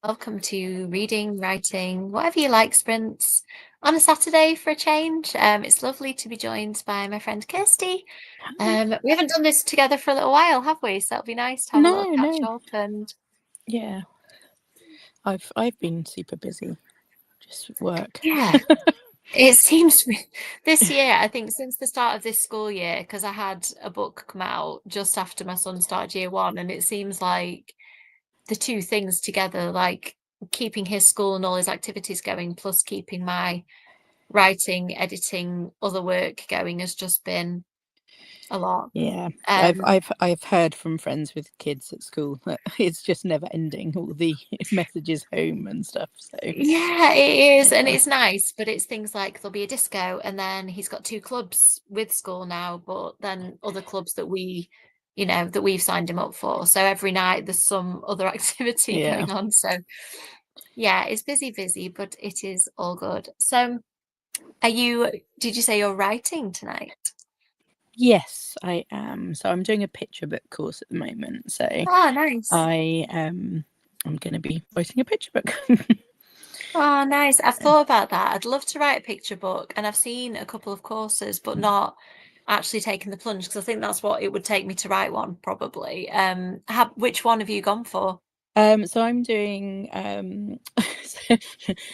Welcome to reading, writing, whatever you like, sprints on a Saturday for a change. It's lovely to be joined by my friend Kirsty. Hi. We haven't done this together for a little while, have we? So it'll be nice to have a little No, catch no. up. And Yeah. I've been super busy. Just work. yeah, it seems this year, I think since the start of this school year, because I had a book come out just after my son started year one, and it seems like the two things together, like keeping his school and all his activities going, plus keeping my writing, editing, other work going has just been a lot. Yeah. I've Um, I've I've heard from friends with kids at school that it's just never ending, all the messages home and stuff. So yeah, it is, and yeah. it's nice, but it's things like there'll be a disco, and then he's got two clubs with school now, but then other clubs that that we've signed him up for. So every night there's some other activity Yeah. going on. So yeah, it's busy, but it is all good. So did you say you're writing tonight? Yes, I am. So I'm doing a picture book course at the moment. So Oh, nice. I'm gonna be writing a picture book. Oh, nice. I've thought about that. I'd love to write a picture book, and I've seen a couple of courses, but not actually taken the plunge because I think that's what it would take me to write one, probably. Which one have you gone for? So I'm doing so,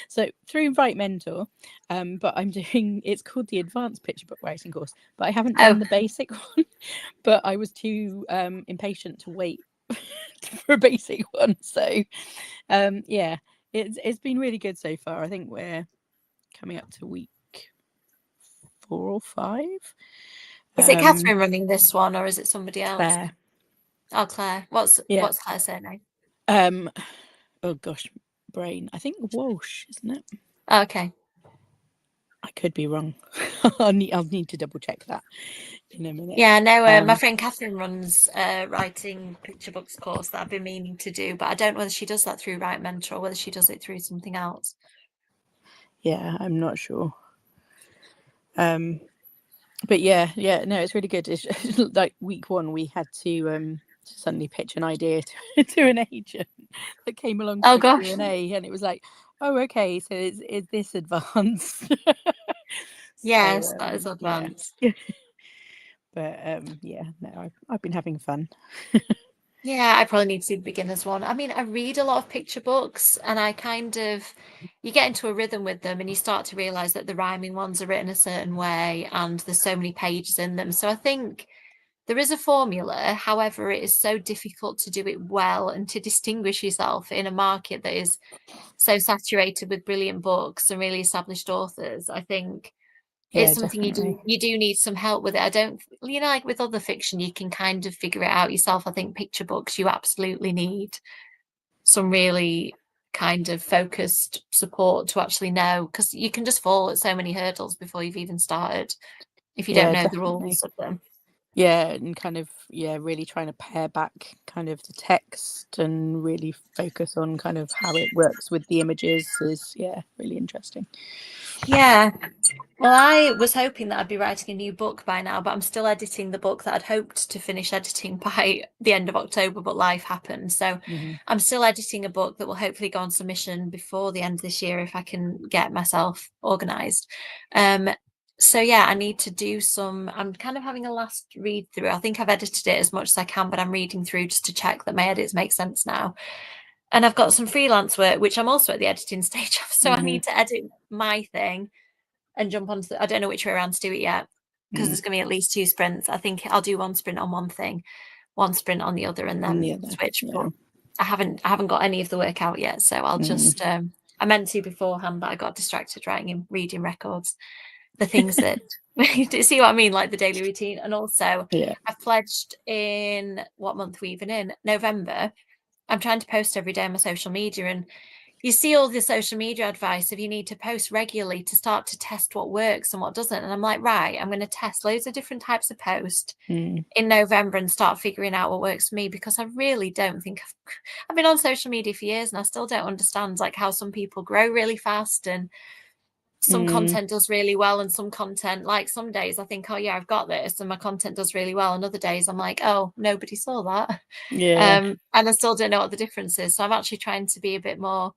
so through Write Mentor, but I'm doing it's called the Advanced Picture Book Writing course, but I haven't Oh, done the basic one, but I was too impatient to wait for a basic one. So yeah, it's been really good so far. I think we're coming up to week 4 or 5. is it Um, Catherine running this one, or is it somebody else? Claire, Oh, Claire. What's yeah. what's Claire's surname? Um, oh gosh, brain. I think Walsh, isn't it? Oh, okay. I could be wrong. I'll need to double check that in a minute. Yeah, no, my friend Catherine runs a writing picture books course that I've been meaning to do, but I don't know whether she does that through Write Mentor or whether she does it through something else. Yeah, I'm not sure. But yeah, no, it's really good. It's like week 1, we had to suddenly pitch an idea to an agent that came along Oh for a gosh. Q&A, and it was like, oh, okay, so is this advanced? Yes, So that is yeah, advanced. but yeah, no, I've been having fun. Yeah, I probably need to do the beginners one. I mean, I read a lot of picture books and you get into a rhythm with them and you start to realize that the rhyming ones are written a certain way and there's so many pages in them. So I think there is a formula. However, it is so difficult to do it well and to distinguish yourself in a market that is so saturated with brilliant books and really established authors. I think it's Yeah, something definitely. you do need some help with it. I don't, like with other fiction, you can kind of figure it out yourself. I think picture books, you absolutely need some really kind of focused support to actually know, because you can just fall at so many hurdles before you've even started if you don't Yeah, know the definitely. rules of them. Yeah, and kind of, yeah, really trying to pare back kind of the text and really focus on kind of how it works with the images is, yeah, really interesting. Yeah. Well, I was hoping that I'd be writing a new book by now, but I'm still editing the book that I'd hoped to finish editing by the end of October, but life happened. So Mm-hmm. I'm still editing a book that will hopefully go on submission before the end of this year if I can get myself organized. So yeah, I need to do I'm kind of having a last read through. I think I've edited it as much as I can, but I'm reading through just to check that my edits make sense now. And I've got some freelance work, which I'm also at the editing stage of. So I Mm-hmm. need to edit my thing and jump onto I don't know which way around to do it yet because Mm. there's going to be at least 2 sprints. I think I'll do one sprint on one thing, one sprint on the other, and And then the other, switch. yeah. But I haven't got any of the work out yet, so I'll Mm. just I meant to beforehand, but I got distracted writing and reading records, the things that see what I mean, like the daily routine. And also Yeah. I've pledged in what month we even in November. I'm trying to post every day on my social media, and you see all the social media advice if you need to post regularly to start to test what works and what doesn't. And I'm like, right, I'm going to test loads of different types of post Mm. in November and start figuring out what works for me, because I really don't think I've been on social media for years and I still don't understand like how some people grow really fast and some content does really well, and some content, like some days I think, oh yeah, I've got this, and my content does really well, and other days I'm like, oh, nobody saw that. Yeah. And I still don't know what the difference is. So I'm actually trying to be a bit more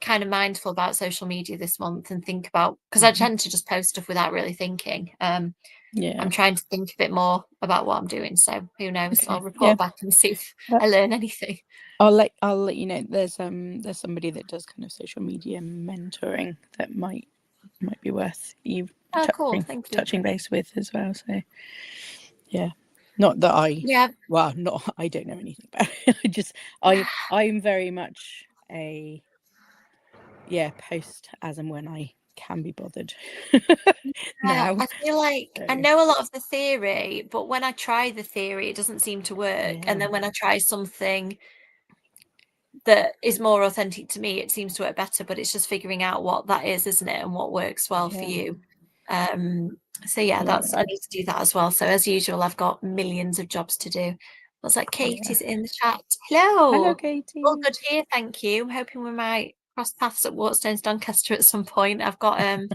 kind of mindful about social media this month and think about, because I tend to just post stuff without really thinking. Yeah. I'm trying to think a bit more about what I'm doing. So who knows? Okay. I'll report back and see if I learn anything. I'll let you know. There's somebody that does kind of social media mentoring that might be worth you Cool. Thank you. touching base with as well. So yeah. Not that I don't know anything about it. I'm very much a post as and when I can be bothered. Now I feel like I know a lot of the theory, but when I try the theory, it doesn't seem to work. And then when I try something that is more authentic to me, it seems to work better. But it's just figuring out what that is, isn't it? And what works well for you. So that's, I need to do that as well. So as usual, I've got millions of jobs to do. Looks like Katie's in the chat. Hello, Katie. All good here, thank you. I'm hoping we might cross paths at Waterstones Doncaster at some point. I've got a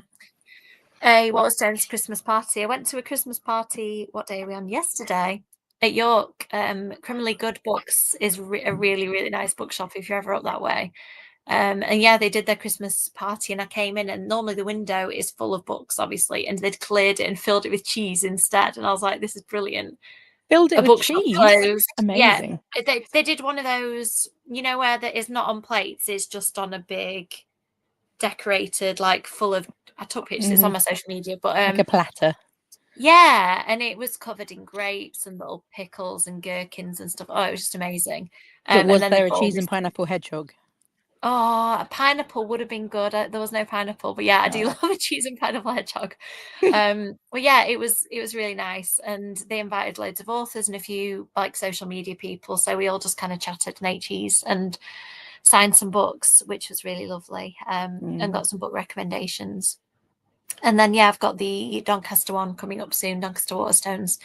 Waterstones Christmas party. I went to a Christmas party. What day are we on? Yesterday at York. Criminally Good Books is a really, really nice bookshop if you're ever up that way. And they did their Christmas party, and I came in, and normally the window is full of books, obviously, and they'd cleared it and filled it with cheese instead. And I was like, this is brilliant. Filled it with cheese? Closed. Amazing. Yeah, they did one of those, where that is not on plates, it's just on a big decorated, like full of, I took pictures, it's on my social media, but like a platter. Yeah, and it was covered in grapes and little pickles and gherkins and stuff. Oh, it was just amazing. But was there a cheese and pineapple hedgehog? Oh, a pineapple would have been good. There was no pineapple, but yeah, I do love a cheese and pineapple hedgehog. Well, yeah, it was really nice, and they invited loads of authors and a few like social media people. So we all just kind of chatted and ate cheese and signed some books, which was really lovely. And got some book recommendations. And then I've got the Doncaster one coming up soon. Doncaster Waterstones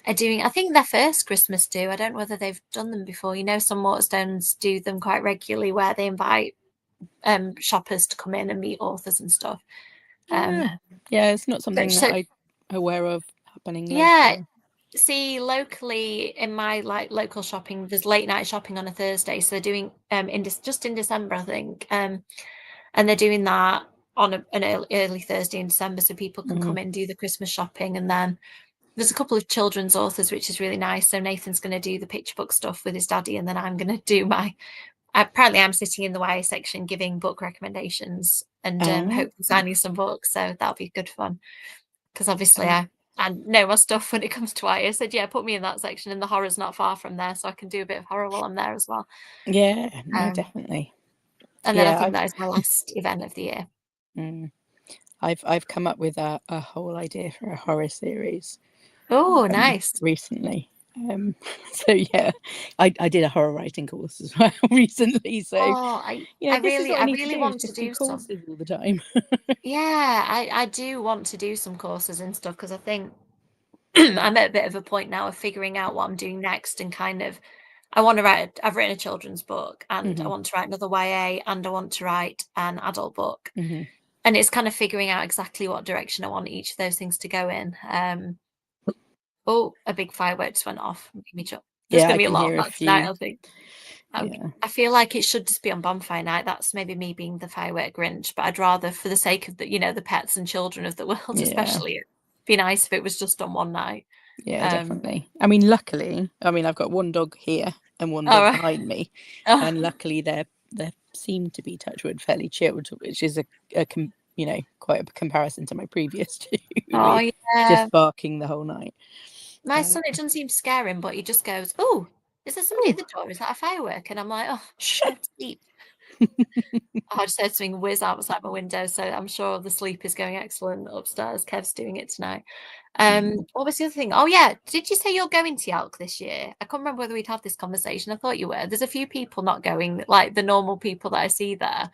are doing, I think, their first Christmas do. I don't know whether they've done them before. Some Waterstones do them quite regularly, where they invite shoppers to come in and meet authors and stuff. It's not something that I'm aware of happening locally. Yeah, see, locally in my local shopping, there's late night shopping on a Thursday, so they're doing just in December, I think, and they're doing that on an early Thursday in December, so people can come in, do the Christmas shopping. And then there's a couple of children's authors, which is really nice. So Nathan's going to do the picture book stuff with his daddy, and then I'm going to do apparently I'm sitting in the YA section giving book recommendations and hopefully signing some books. So that'll be good fun, because obviously I know my stuff when it comes to YA. I said, put me in that section, and the horror's not far from there, so I can do a bit of horror while I'm there as well. Yeah, no, definitely. And then I think that is my last event of the year. I've come up with a whole idea for a horror series. Oh, nice. Recently. So I did a horror writing course as well recently. So I really want to do courses all the time. I do want to do some courses and stuff, because I think I'm at a bit of a point now of figuring out what I'm doing next, and kind of I've written a children's book, and I want to write another YA, and I want to write an adult book. And it's kind of figuring out exactly what direction I want each of those things to go in. A big firework just went off. There's going to be a lot of that tonight, I think. I feel like it should just be on bonfire night. That's maybe me being the firework Grinch, but I'd rather, for the sake of the pets and children of the world, especially, it'd be nice if it was just on one night. Definitely. I mean, luckily, I've got one dog here and one dog behind me, and luckily they seem to be, touch wood, fairly chilled, which is quite a comparison to my previous two. Just barking the whole night. My son, it doesn't seem to scare him, but he just goes, "Oh, is there somebody at the door? Is that a firework?" And I'm like, "Oh, shut sleep." I just heard something whiz outside my window, so I'm sure the sleep is going excellent upstairs. Kev's doing it tonight. What was the other thing? Oh yeah, did you say you're going to Yalk this year? I can't remember whether we'd had this conversation. I thought you were. There's a few people not going, like the normal people that I see there.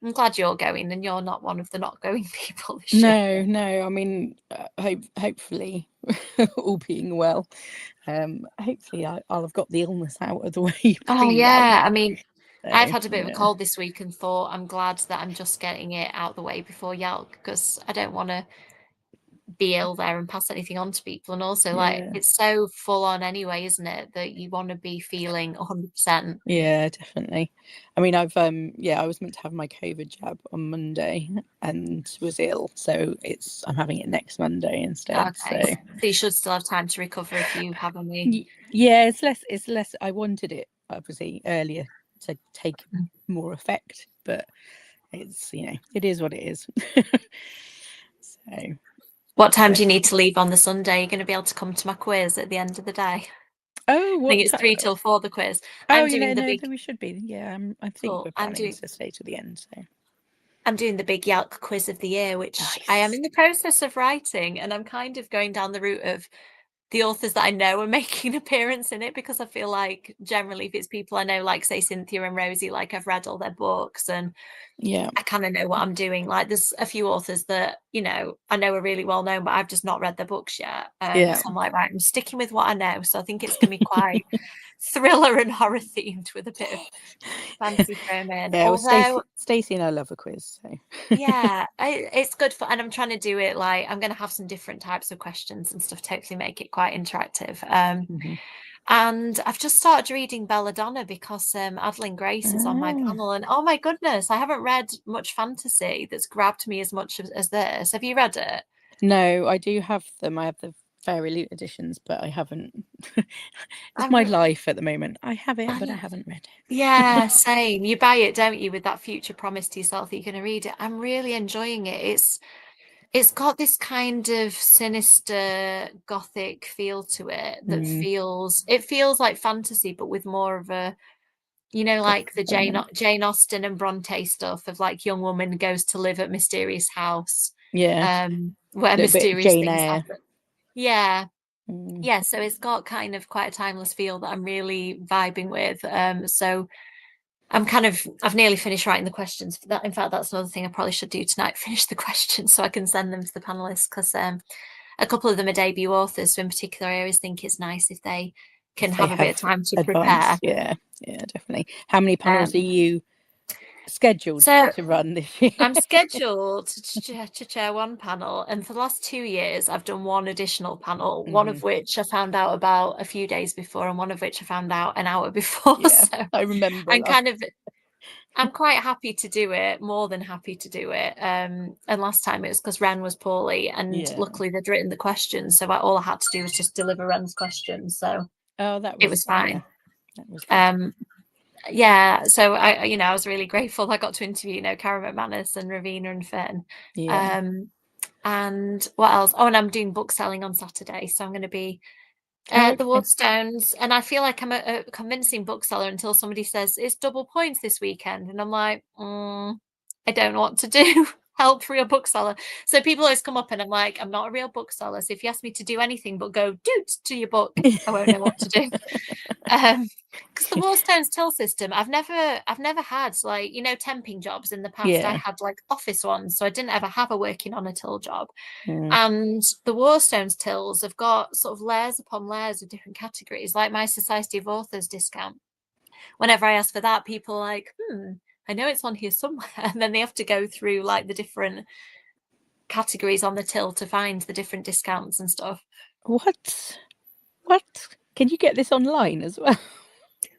I'm glad you're going, and you're not one of the not going people this year. No. I mean, hopefully, all being well, hopefully I'll have got the illness out of the way. Oh yeah, I mean, I've So had a bit of a yeah, cold this week and thought I'm glad that I'm just getting it out the way before Yelk, because I don't want to be ill there and pass anything on to people. And also, like, yeah, it's so full on anyway, isn't it? That you want to be feeling 100%. yeah, definitely. I mean, I've I was meant to have my COVID jab on Monday and was ill, so I'm having it next Monday instead. So Okay. So you should still have time to recover if you have any. yeah, it's less. I wanted it obviously earlier to take Mm. more effect, but it's it is what it is. So What time do you need to leave on the Sunday? You're going to be able to come to my quiz at the end of the day. oh, I think what it's 3 till 4, the quiz. oh I'm doing the no, big, we should be. Yeah, I think cool. we're planning to stay to the end. So I'm doing the big Yelk quiz of the year, which I am nice. in the process of writing, and I'm kind of going down the route of the authors that I know are making an appearance in it, because I feel like generally if it's people I know, like say Cynthia and Rosie, like I've read all their books and Yeah, I kind of know what I'm doing. Like there's a few authors that, I know are really well known, but I've just not read their books yet. yeah. So I'm like, right, I'm sticking with what I know. So I think it's going to be quite thriller and horror themed with a bit of fancy thrown in. Yeah, well, Although, Stacey and I love a quiz, so yeah, it's good for, and I'm trying to do it like I'm going to have some different types of questions and stuff, totally make it quite interactive. Mhm. And I've just started reading Belladonna because Adeline Grace is on my Ah. panel, and oh my goodness, I haven't read much fantasy that's grabbed me as much as this. Have you read it? No, I do have them. I have the Fairy Loot editions, but I haven't. It's my I'm, life at the moment. I have it, I but I know. haven't read it. Yeah, same. You buy it, don't you, with that future promise to yourself that you're going to read it. I'm really enjoying it. It's got this kind of sinister gothic feel to it that Mm, feels like fantasy, but with more of a, like the element. Jane Austen and Bronte stuff of like young woman goes to live at mysterious house, Yeah, where little bit mysterious Jane things Eyre. happen. Yeah, Mm, yeah. So it's got kind of quite a timeless feel that I'm really vibing with. So I've nearly finished writing the questions for that. In fact, that's another thing I probably should do tonight, finish the questions so I can send them to the panelists, because a couple of them are debut authors. So in particular, I always think it's nice if they can if they have a bit of have time to prepare. advice, yeah, definitely. How many panels are Um, you scheduled so to run this year? I'm scheduled to chair one panel, and for the last 2 years, I've done one additional panel, one of which I found out about a few days before, and one of which I found out an hour before. Yeah, So I remember I'm last. kind of I'm quite happy to do it, more than happy to do it. And last time it was because Ren was poorly, and Yeah. luckily they'd written the questions, so all I had to do was just deliver Ren's questions, so Oh, that it was fine. Yeah, that was good. Yeah, so I was really grateful I got to interview, Karen McManus and Ravina and Finn. Yeah. And what else? Oh, and I'm doing book selling on Saturday, so I'm going to be Oh, the okay. Waterstones, and I feel like I'm a convincing bookseller until somebody says it's double points this weekend, and I'm like, I don't know what to do. Help, real bookseller. So people always come up, and I'm like, I'm not a real bookseller. So if you ask me to do anything but go doot to your book, I won't know what to do. Because the Waterstones till system, I've never had, like, temping jobs in the past. I Yeah. had like office ones, so I didn't ever have a working on a till job. Mm. And the Warstones tills have got sort of layers upon layers of different categories, like my Society of Authors discount. Whenever I ask for that, people are like, I know it's on here somewhere. And then they have to go through like the different categories on the till to find the different discounts and stuff. What? Can you get this online as well?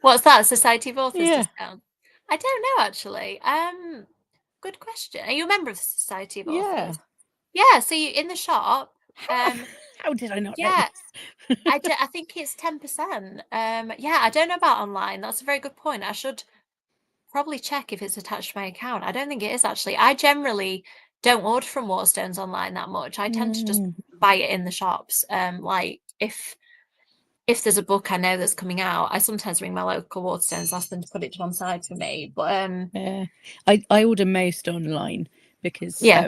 What's that? Society of Authors Yeah. discount? I don't know, actually. Good question. Are you a member of the Society of Authors? Yeah. So you in the shop. How did I not know Yeah. this? I think it's 10%. Yeah, I don't know about online. That's a very good point. I should probably check if it's attached to my account. I don't think it is, actually. I generally don't order from Waterstones online that much. I tend to just buy it in the shops. Like if there's a book I know that's coming out, I sometimes ring my local Waterstones, ask them to put it to one side for me. But yeah, I order most online because yeah.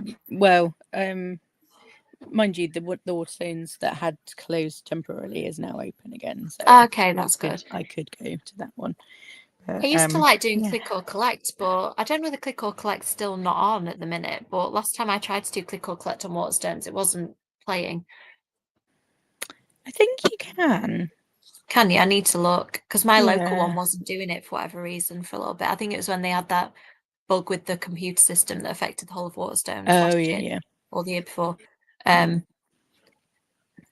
Mind you, the Waterstones that had closed temporarily is now open again. So Okay, that's good. I could go to that one. But, I used to like doing click or collect, but I don't know whether click or collect's still not on at the minute. But last time I tried to do click or collect on Waterstones, it wasn't playing. I think you can. Can you? I need to look because my local one Yeah. wasn't doing it for whatever reason for a little bit. I think it was when they had that bug with the computer system that affected the whole of Waterstones Oh, last yeah, year yeah. or the year before. And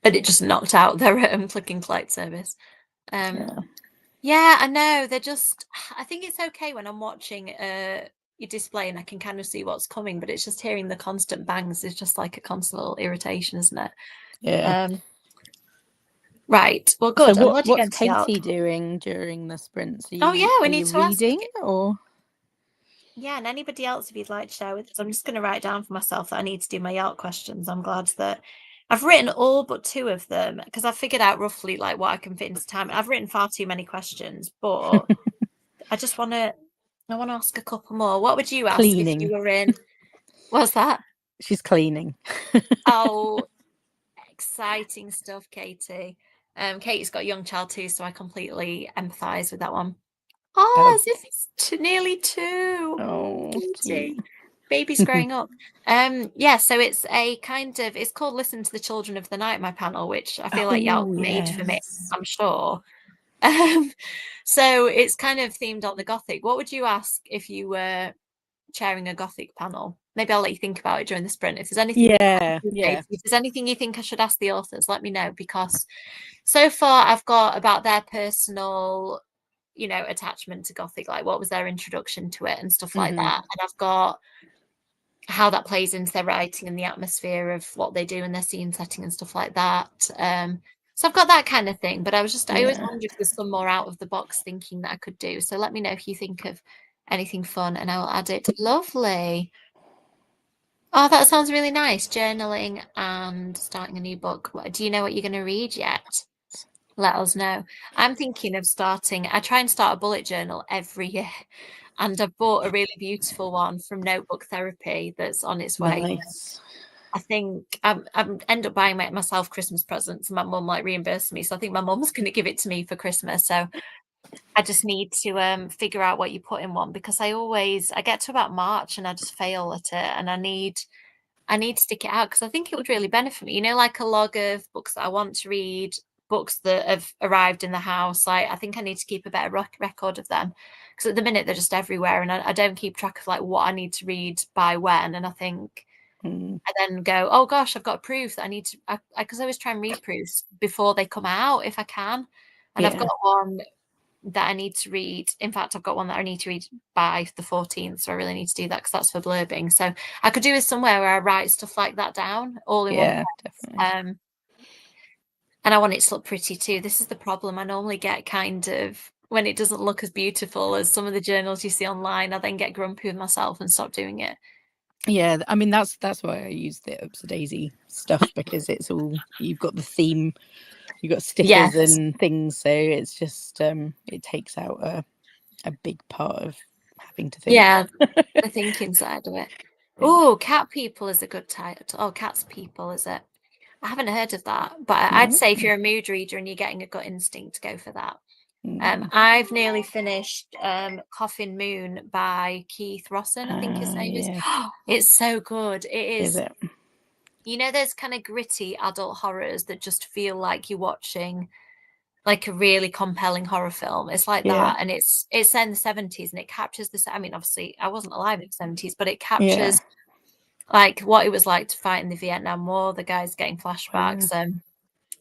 it just knocked out their click and collect service. Yeah. Yeah, I know. They're just, I think it's okay when I'm watching your display and I can kind of see what's coming, but it's just hearing the constant bangs is just like a constant little irritation, isn't it? Yeah. Right. Well, So good. I'm glad you're what's getting to the Alp. Katie doing during the sprints? Are Oh, you yeah, we are need you to ask. reading or? Yeah, and anybody else, if you'd like to share with us, I'm just going to write down for myself that I need to do my Yelp questions. I'm glad that I've written all but 2 of them because I've figured out roughly like what I can fit into time. I've written far too many questions, but I just want to, I want to ask a couple more. What would you ask if Cleaning. you were in? What's that? She's cleaning. Oh, exciting stuff, Katie. Katie's got a young child too, so I completely empathise with that one. Oh, Oh, as if it's nearly 2. oh, Katie. gee. Baby's growing up. Yeah, so it's a kind of, it's called Listen to the Children of the Night, my panel, which I feel like Yelp Oh, made for me, yes. I'm sure. Um, so it's kind of themed on the Gothic. What would you ask if you were chairing a Gothic panel? Maybe I'll let you think about it during the sprint. If there's anything Yeah, yeah. if there's anything you think I should ask the authors, let me know, because so far I've got about their personal, attachment to Gothic, like what was their introduction to it and stuff like that. And I've got how that plays into their writing and the atmosphere of what they do in their scene setting and stuff like that. So I've got that kind of thing, but I always Yeah. wonder if there's some more out of the box thinking that I could do. So let me know if you think of anything fun and I'll add it. Lovely. Oh, that sounds really nice. Journaling and starting a new book. Do you know what you're going to read yet? Let us know. I'm thinking of starting, I try and start a bullet journal every year. And I've bought a really beautiful one from Notebook Therapy that's on its way. Nice. I think I'm end up buying myself Christmas presents and my mum like reimbursed me. So I think my mum's going to give it to me for Christmas. So I just need to figure out what you put in one because I get to about March and I just fail at it and I need to stick it out because I think it would really benefit me. Like a log of books that I want to read, books that have arrived in the house. Like I think I need to keep a better record of them because at the minute they're just everywhere, and I don't keep track of like what I need to read by when. And I think I then go, oh gosh, I've got a proof that I need to. Because I always try and read proofs before they come out if I can, and I've Yeah. got one that I need to read. In fact, I've got one that I need to read by the 14th. So I really need to do that because that's for blurbing. So I could do it somewhere where I write stuff like that down all in one Yeah, place. definitely. And I want it to look pretty too. This is the problem. I normally get kind of, when it doesn't look as beautiful as some of the journals you see online, I then get grumpy with myself and stop doing it. Yeah, I mean that's why I use the Oops a Daisy stuff because it's all, you've got the theme, you've got stickers Yes. and things, so it's just it takes out a big part of having to think. Yeah, the thinking side of it. Yeah. Oh, Cat People is a good title. Oh, Cat's People, is it? I haven't heard of that, but I'd say if you're a mood reader and you're getting a gut instinct, go for that. I've nearly finished Coffin Moon by Keith Rosson, I think his name is. Yeah. It's so good. It Is is. it? There's kind of gritty adult horrors that just feel like you're watching like a really compelling horror film. It's like Yeah. that, and it's set in the 70s, and it captures this. I mean, obviously, I wasn't alive in the 70s, but it Yeah. captures like what it was like to fight in the Vietnam War. The guys getting flashbacks, and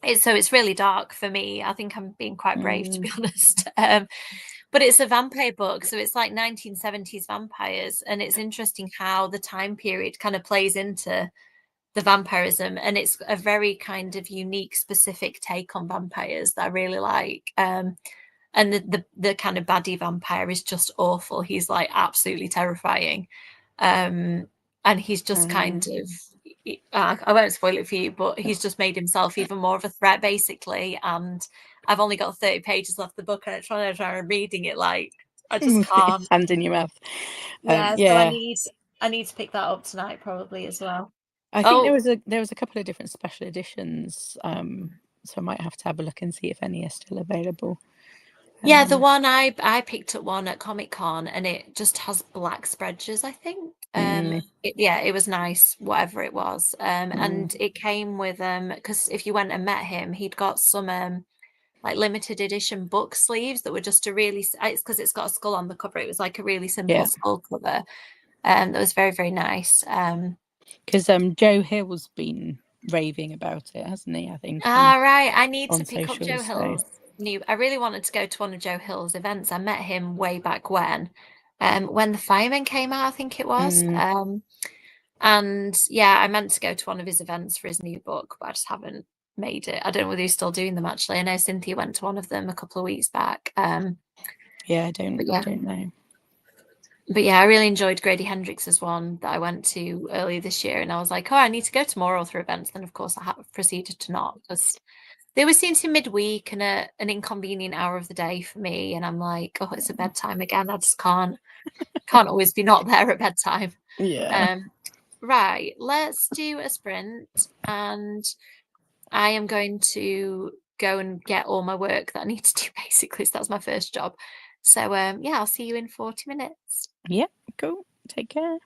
it's really dark for me. I think I'm being quite brave, to be honest. But it's a vampire book, so it's like 1970s vampires, and it's interesting how the time period kind of plays into the vampirism, and it's a very kind of unique, specific take on vampires that I really like. And the kind of baddie vampire is just awful. He's like absolutely terrifying, and he's just kind of. I won't spoil it for you, but he's just made himself even more of a threat, basically. And I've only got 30 pages left the book, and I'm trying to reading it like I just can't. Hand in your mouth. Yeah, Yeah. so I need to pick that up tonight probably as well. I think there was a couple of different special editions, so I might have to have a look and see if any are still available. Yeah, the one I picked up one at Comic Con, and it just has black spreadsheets, I think. It was nice, whatever it was. And it came with because if you went and met him, he'd got some like limited edition book sleeves that were just a really, it's because it's got a skull on the cover. It was like a really simple Yeah. skull cover. That was very, very nice. Because Joe Hill's been raving about it, hasn't he? I think Right. I need to on pick up Joe socials. So Hill's new. I really wanted to go to one of Joe Hill's events. I met him way back when the Fireman came out, I think it was. And yeah, I meant to go to one of his events for his new book, but I just haven't made it. I don't know whether he's still doing them actually. I know Cynthia went to one of them a couple of weeks back. yeah, I But don't yeah. know. But yeah, I really enjoyed Grady Hendrix's one that I went to earlier this year, and I was like, oh, I need to go to more author events. Then of course I have proceeded to not, because they were seen to midweek and an inconvenient hour of the day for me, and I'm like, oh, it's a bedtime again. I just can't always be not there at bedtime. Yeah. Right, let's do a sprint, and I am going to go and get all my work that I need to do basically. So that's my first job. So yeah, I'll see you in 40 minutes. Yeah, cool. Take care.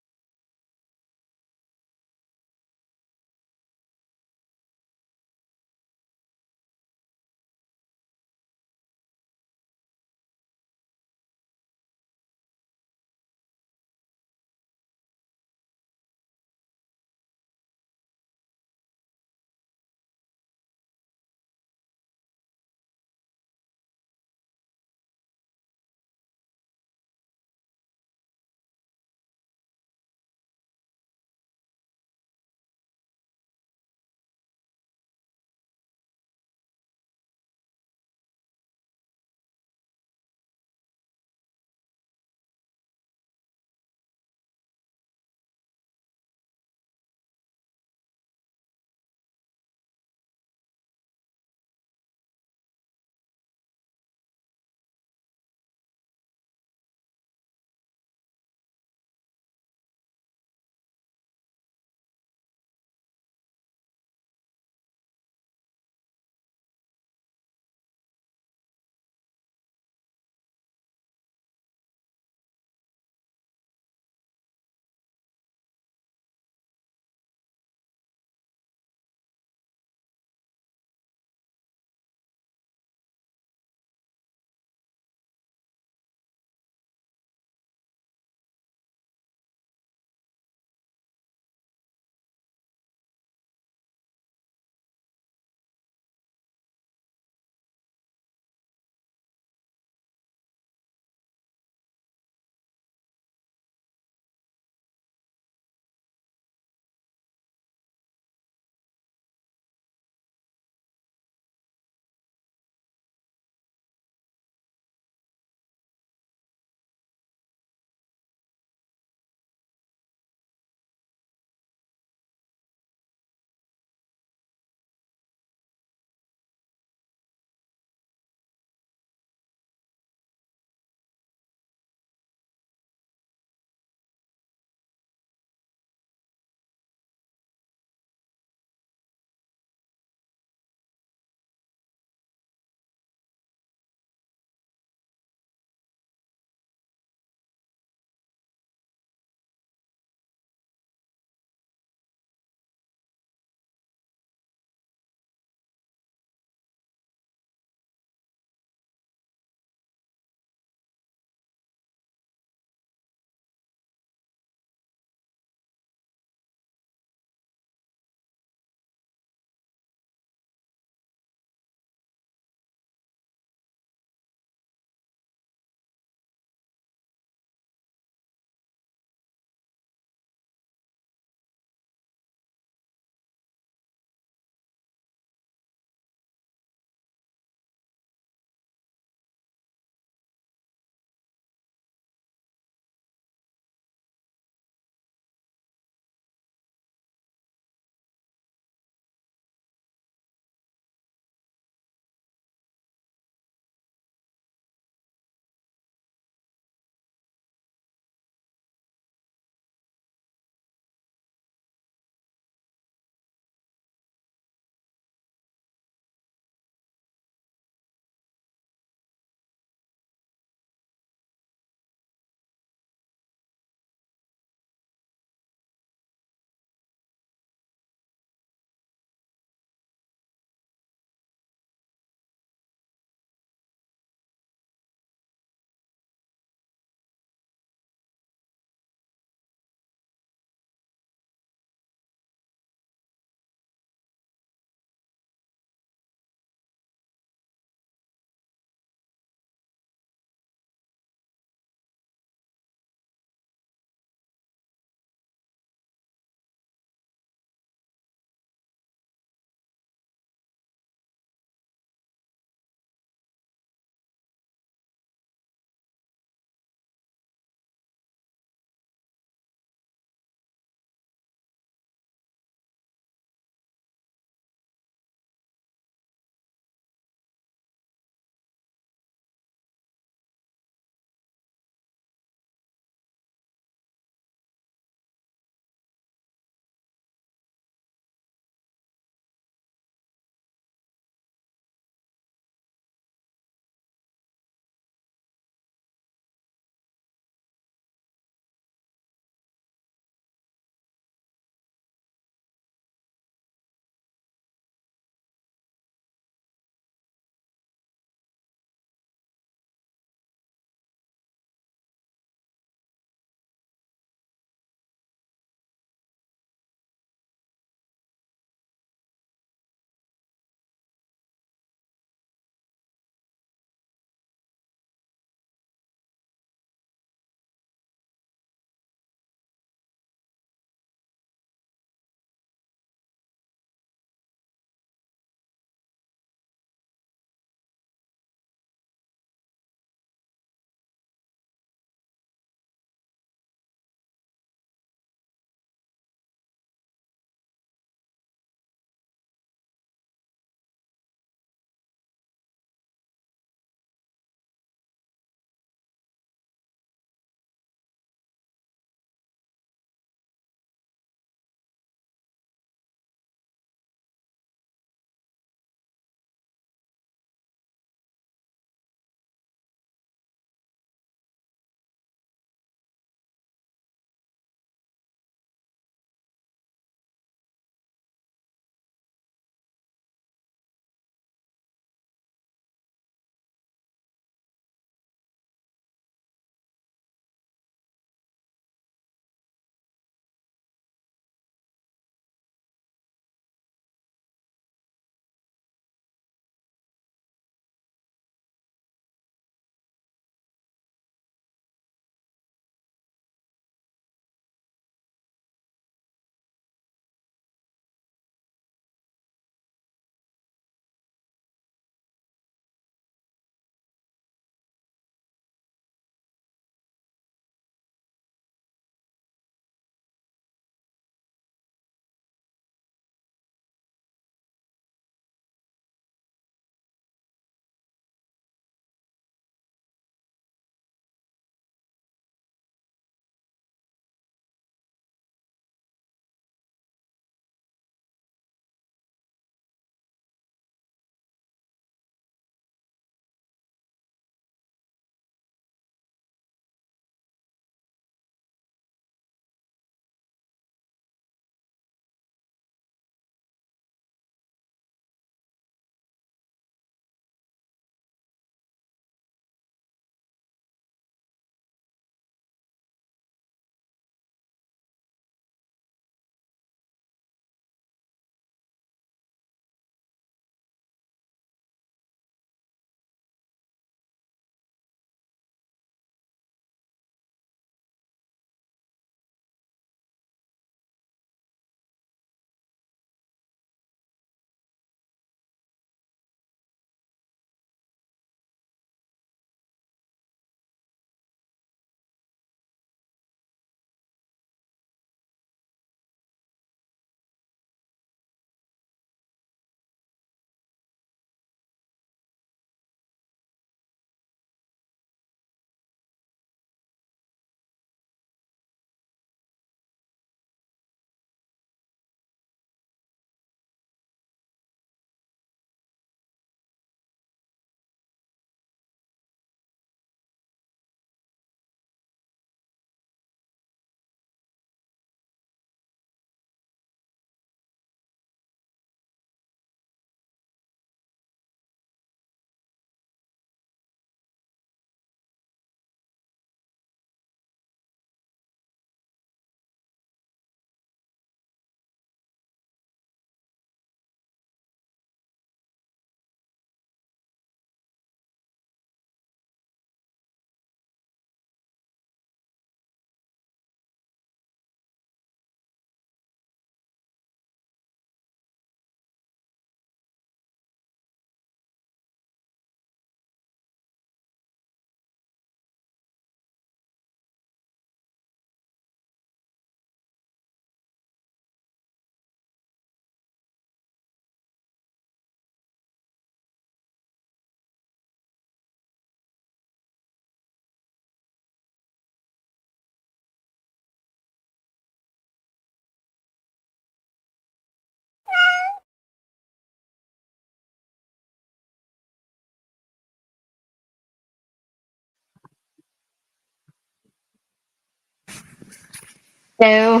So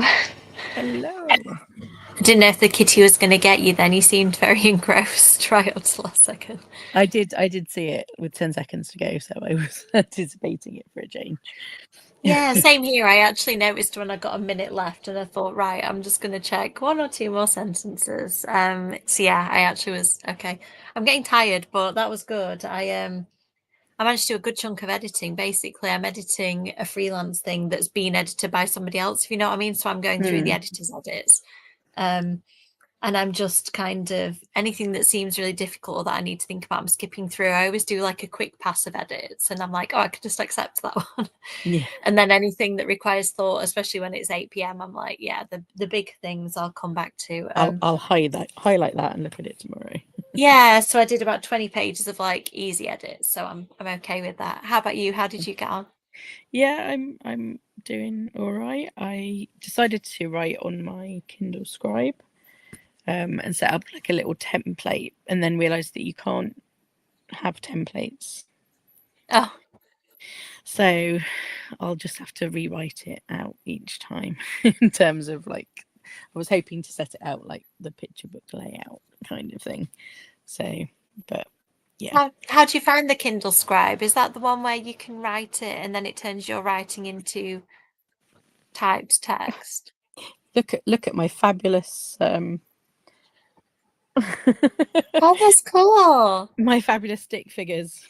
Hello. I didn't know if the kitty was going to get you then. You seemed very engrossed right up to last second. I did see it with 10 seconds to go, so I was anticipating it for a change. Yeah, same here. I actually noticed when I got a minute left and I thought, right, I'm just going to check one or two more sentences. So yeah, I actually was okay. I'm getting tired, but that was good. I managed to do a good chunk of editing. Basically, I'm editing a freelance thing that's been edited by somebody else, if you know what I mean. So I'm going through the editor's edits. Um, and I'm just kind of anything that seems really difficult or that I need to think about, I'm skipping through. I always do like a quick pass of edits and I'm like, oh, I could just accept that one. Yeah. And then anything that requires thought, especially when it's 8 p.m, I'm like, yeah, the big things I'll come back to. I'll highlight that and look at it tomorrow. Yeah, so I did about 20 pages of like easy edits, so I'm okay with that. How about you? How did you get on? Yeah, I'm doing all right. I decided to write on my Kindle Scribe, and set up like a little template, and then realized that you can't have templates. Oh, So I'll just have to rewrite it out each time in terms of like, I was hoping to set it out like the picture book layout kind of thing. So, but yeah. how do you find the Kindle Scribe? Is that the one where you can write it and then it turns your writing into typed text? Look at my fabulous Oh, that's cool. my fabulous stick figures.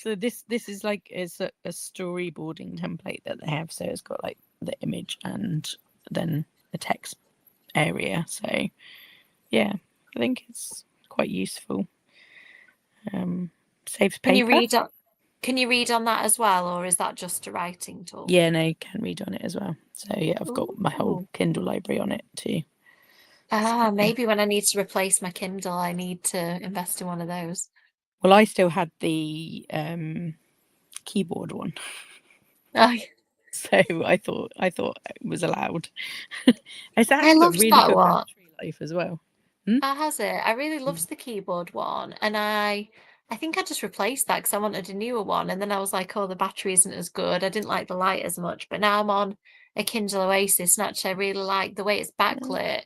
So this is like is a storyboarding template that they have. So it's got like the image and then a text area. So yeah, I think it's quite useful. Saves Can you paper. read on that as well, or is that just a writing tool? Yeah, no, you can read on it as well. So yeah, I've got my whole Ooh. Kindle library on it too. Ah, So, maybe when I need to replace my Kindle, I need to invest in one of those. well, I still had the keyboard one, Oh, yeah. so I thought it was allowed. It's I actually got loved really that good one. battery life as well. That has it. I really loved the keyboard one, and I think I just replaced that because I wanted a newer one, and then I was like, oh, the battery isn't as good. I didn't like the light as much, but now I'm on a Kindle Oasis, and actually I really like the way it's backlit.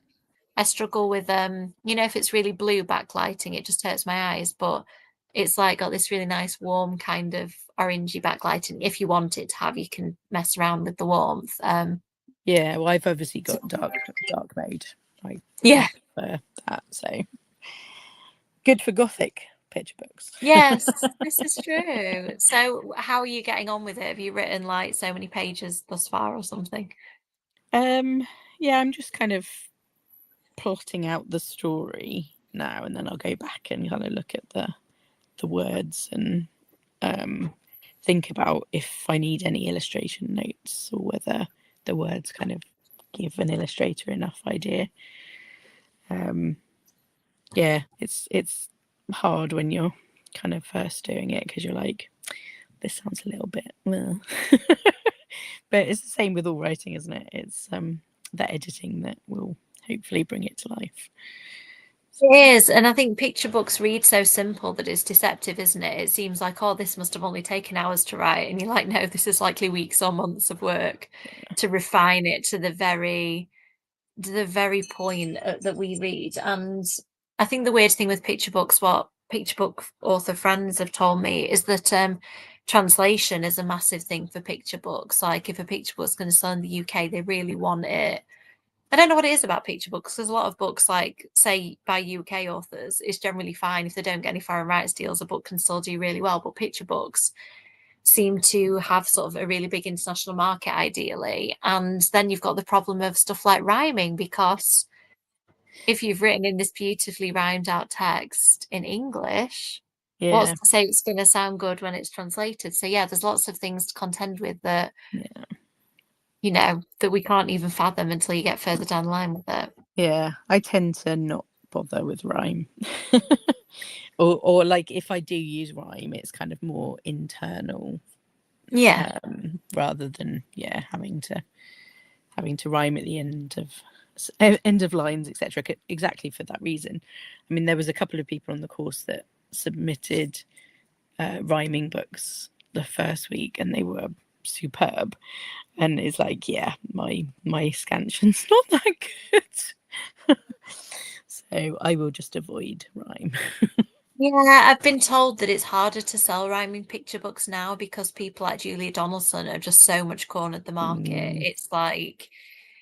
I struggle with if it's really blue backlighting, it just hurts my eyes, but it's like got this really nice warm kind of orangey backlighting. If you want it to have, you can mess around with the warmth. Yeah, well, I've obviously got dark mode. Yeah. I prefer that. So good for gothic picture books. Yes, this is true. So how are you getting on with it? Have you written like so many pages thus far or something? Yeah, I'm just kind of plotting out the story now, and then I'll go back and kind of look at the words and think about if I need any illustration notes or whether the words kind of give an illustrator enough idea. Yeah, it's hard when you're kind of first doing it because you're like, this sounds a little bit well. But it's the same with all writing, isn't it? It's the editing that will hopefully bring it to life. It is, and I think picture books read so simple that it's deceptive, isn't it? It seems like, oh, this must have only taken hours to write, and you're like, no, this is likely weeks or months of work to refine it to the very point that we read. And I think the weird thing with picture books, what picture book author friends have told me, is that translation is a massive thing for picture books. Like if a picture book's going to sell in the UK, they really want it. I don't know what it is about picture books. There's a lot of books, like say by UK authors, it's generally fine if they don't get any foreign rights deals. A book can still do really well, but picture books seem to have sort of a really big international market ideally. And then you've got the problem of stuff like rhyming, because if you've written in this beautifully rhymed out text in English, what's Yeah, to say it's going to sound good when it's translated? So yeah, there's lots of things to contend with that, that we can't even fathom until you get further down the line with it. yeah. I tend to not bother with rhyme. or like if I do use rhyme, it's kind of more internal. Yeah. Rather than having to rhyme at the end of lines, etc. Exactly for that reason. I mean, there was a couple of people on the course that submitted rhyming books the first week, and they were superb. And it's like, yeah, my scansion's not that good. So I will just avoid rhyme. Yeah, I've been told that it's harder to sell rhyming picture books now because people like Julia Donaldson have just so much cornered the market. It's like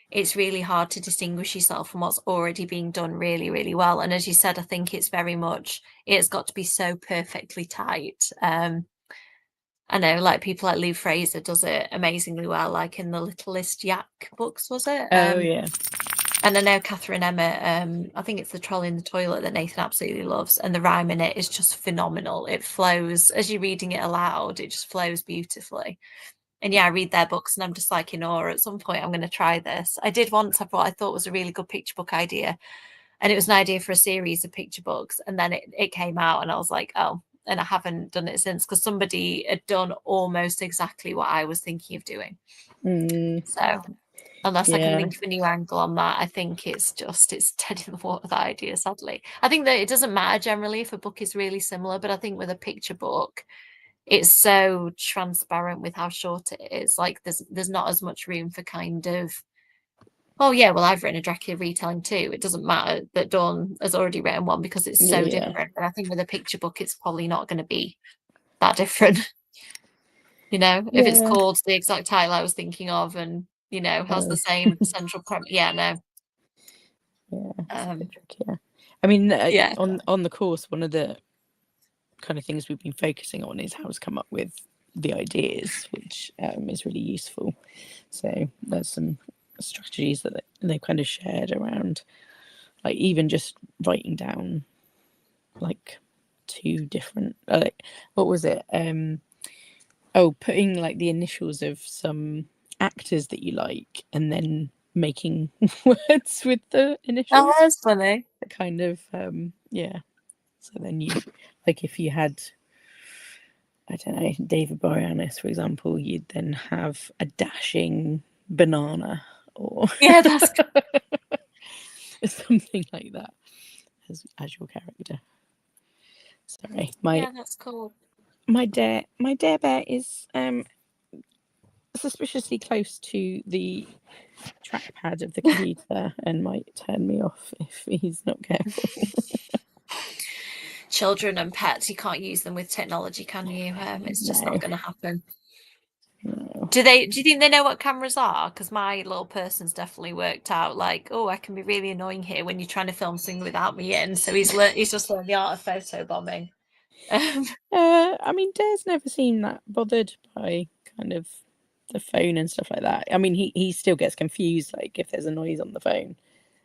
it's really hard to distinguish yourself from what's already being done really, really well. And as you said, I think it's very much it's got to be so perfectly tight. I know, like people like Lou Fraser does it amazingly well, like in the Littlest Yak books, was it? Oh yeah. And I know Catherine Emmett, I think it's The Trolley in the Toilet that Nathan absolutely loves, and the rhyme in it is just phenomenal. It flows as you're reading it aloud, it just flows beautifully. And yeah, I read their books and I'm just like in awe. At some point, I'm going to try this. I did once have what I thought was a really good picture book idea, and it was an idea for a series of picture books. And then it came out, and I was like, oh, and I haven't done it since because somebody had done almost exactly what I was thinking of doing. So unless I can Yeah. think of a new angle on that, I think it's dead in the water, that idea, sadly. I think that it doesn't matter generally if a book is really similar, but I think with a picture book, it's so transparent with how short it is. Like there's not as much room for kind of, oh yeah, well I've written a Dracula retelling too. It doesn't matter that Dawn has already written one because it's so Yeah. different. And I think with a picture book, it's probably not going to be that different. You know, if it's Yeah. called the exact title I was thinking of and, you know, has the same central premise. Yeah, no. Yeah, it's a bit trickier. I mean, Yeah. on the course, one of the kind of things we've been focusing on is how to come up with the ideas, which is really useful. So there's some strategies that they've kind of shared around, like even just writing down like two different, what was it? Putting like the initials of some actors that you like, and then making words with the initials. Oh, that's funny. Kind of, yeah. So then you, like, if you had, I don't know, David Boreanaz, for example, you'd then have a dashing banana, or Yeah, that's something like that as your character. Sorry, yeah, that's cool. my dare bear is suspiciously close to the trackpad of the computer and might turn me off if he's not careful. Children and pets, you can't use them with technology, can you? It's just not going to happen. No. Do you think they know what cameras are? Because my little person's definitely worked out like, oh, I can be really annoying here when you're trying to film something without me in. So he's just learned the art of photo bombing. I mean, Dare's never seemed that bothered by kind of the phone and stuff like that. I mean, he still gets confused, like if there's a noise on the phone.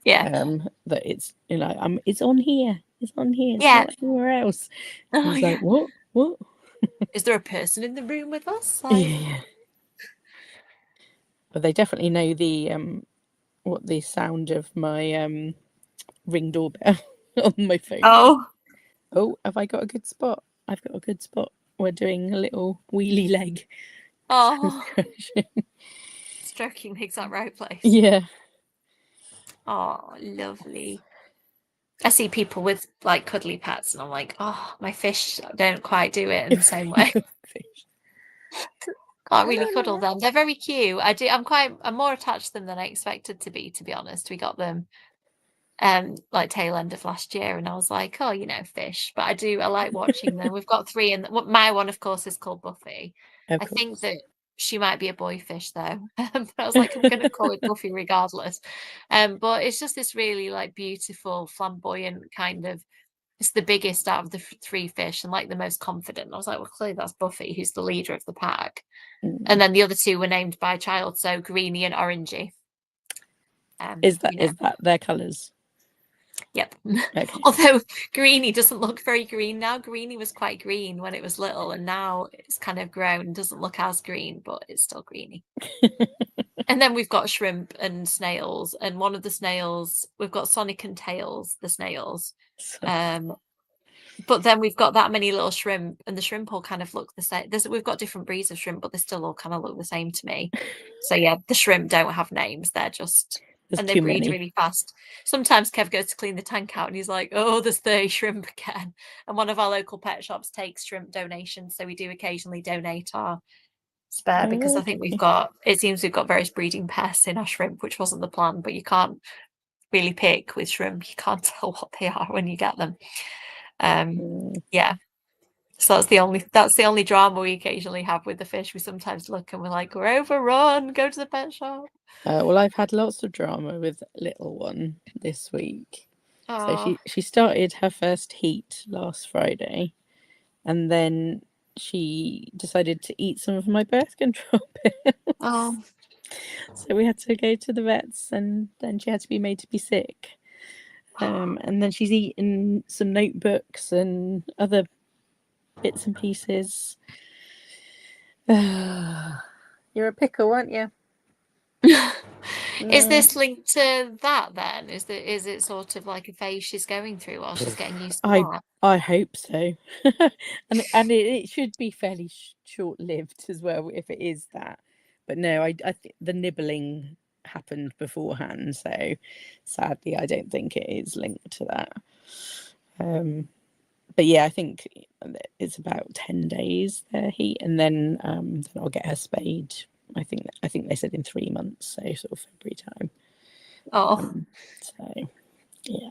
Yeah. That it's, you know, it's on here. It's on here. It's Yeah. not anywhere else. Oh, He's yeah. like, what? What? Is there a person in the room with us? Like... Yeah. But they definitely know the what the sound of my Ring doorbell on my phone. Oh, have I got a good spot? I've got a good spot. We're doing a little wheelie leg. Oh, stroking the exact right place. Yeah. Oh, lovely. I see people with like cuddly pets, and I'm like, oh, my fish don't quite do it in the same way. Can't really cuddle them. They're very cute. I'm more attached to them than I expected to be honest. We got them like tail end of last year, and I was like, oh, you know, fish. But I like watching them. We've got 3, and my one, of course, is called Buffy. I think that she might be a boy fish though. But I was like, I'm gonna call it Buffy regardless. But it's just this really like beautiful, flamboyant kind of, it's the biggest out of the 3 fish and like the most confident. I was like, well, clearly that's Buffy, who's the leader of the pack. And then the other 2 were named by a child, so Greenie and Orangey. Is that their colours? Yep. Okay. Although Greenie doesn't look very green now. Greenie was quite green when it was little, and now it's kind of grown and doesn't look as green, but it's still Greenie. And then we've got shrimp and snails, and one of the snails, we've got Sonic and Tails, the snails. But then we've got that many little shrimp, and the shrimp all kind of look the same. We've got different breeds of shrimp, but they still all kind of look the same to me. So yeah, the shrimp don't have names. They're just, and they breed really fast. Sometimes Kev goes to clean the tank out and he's like, oh, there's 30 shrimp again. And one of our local pet shops takes shrimp donations. So we do occasionally donate our spare because I think Okay. it seems we've got various breeding pests in our shrimp, which wasn't the plan, but you can't really pick with shrimp. You can't tell what they are when you get them. Mm. Yeah. So that's the only drama we occasionally have with the fish. We sometimes look and we're like, we're overrun, go to the pet shop. Well, I've had lots of drama with little one this week. So Oh, she started her first heat last Friday, and then she decided to eat some of my birth control pills. oh, So we had to go to the vets, and then she had to be made to be sick. And then she's eaten some notebooks and other bits and pieces. You're a pickle, aren't you? Is this linked to that then? Is it sort of like a phase she's going through while she's getting used to I that? I hope so. and it should be fairly short lived as well if it is that. But no, I think the nibbling happened beforehand, so sadly I don't think it is linked to that. But yeah, I think it's about 10 days their heat, and then I'll get her spayed. I think they said in 3 months, so sort of February time. Oh, So yeah.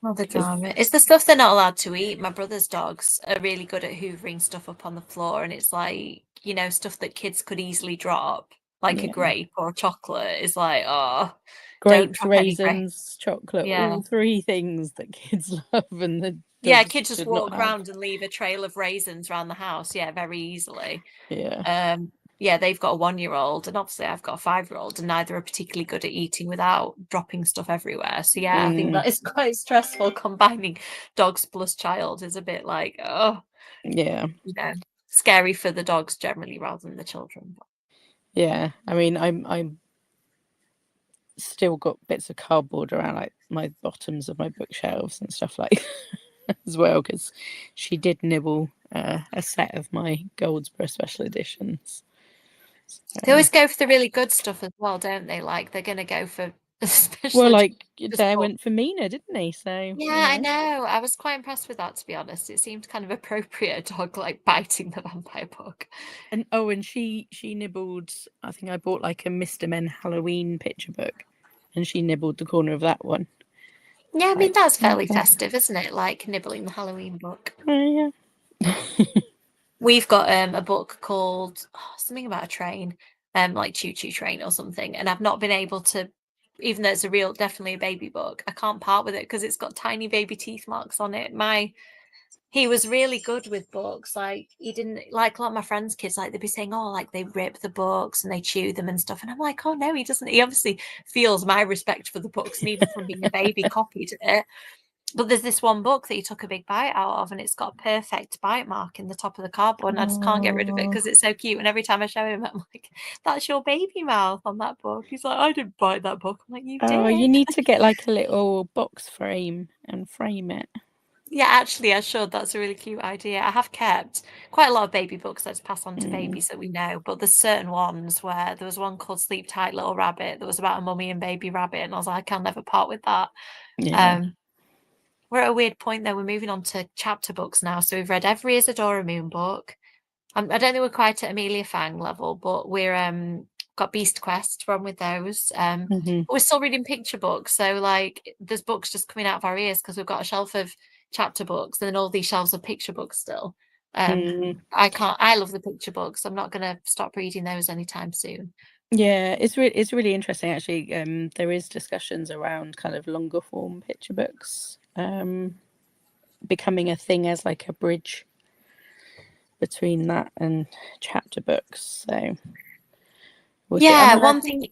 all the 'Cause drama. It's the stuff they're not allowed to eat. My brother's dogs are really good at hoovering stuff up on the floor, and it's like, stuff that kids could easily drop, like a yeah, grape or a chocolate, is like, oh, don't grapes, drop any grape. raisins, chocolate, Yeah. all three things that kids love and the Yeah, dogs kids just should not walk have. around and leave a trail of raisins around the house, yeah, very easily. Yeah. Yeah, they've got a 1-year-old, and obviously I've got a 5-year-old, and neither are particularly good at eating without dropping stuff everywhere. So yeah, I think that is quite stressful. Combining dogs plus child is a bit like, oh, Yeah. scary for the dogs generally rather than the children. Yeah. I mean, I'm still got bits of cardboard around like my bottoms of my bookshelves and stuff like as well, because she did nibble a set of my Goldsboro special editions. They So, always go for the really good stuff as well, don't they? Like they're going to go for well, especially like just Dare went for Mina, didn't he? So yeah, I know. I was quite impressed with that, to be honest. It seemed kind of appropriate, a dog like biting the vampire book. and she nibbled. I think I bought like a Mr. Men Halloween picture book, and she nibbled the corner of that one. Yeah, I mean, Like, that's fairly okay. festive, isn't it? Like nibbling the Halloween book. Yeah. We've got a book called something about a train, like Choo Choo Train or something, and I've not been able to, even though it's definitely a baby book, I can't part with it because it's got tiny baby teeth marks on it. He was really good with books. Like he didn't like a lot of my friends' kids, like they'd be saying, oh, like they rip the books and they chew them and stuff. And I'm like, oh no, he doesn't. He obviously feels my respect for the books, and even from being a baby, copied it. But there's this one book that he took a big bite out of, and it's got a perfect bite mark in the top of the cardboard, and I just can't get rid of it because it's so cute. And every time I show him, I'm like, "That's your baby mouth on that book." He's like, "I didn't bite that book." I'm like, "You Oh, you did." need to get like a little box frame and frame it. Yeah, actually, I should. That's a really cute idea. I have kept quite a lot of baby books that pass on to babies that we know, but there's certain ones where there was one called Sleep Tight Little Rabbit that was about a mummy and baby rabbit, and I was like, I'll never part with that. Yeah. Um, We're at a weird point though. We're moving on to chapter books now. So we've read every Isadora Moon book. I don't think we're quite at Amelia Fang level, but we're got Beast Quest. We're on with those. But we're still reading picture books. So like there's books just coming out of our ears because we've got a shelf of chapter books and then all these shelves of picture books still. I love the picture books. I'm not gonna stop reading those anytime soon. Yeah, it's really interesting actually. There is discussions around kind of longer form picture books becoming a thing as like a bridge between that and chapter books. So we'll see. I Yeah, mean, I one think thing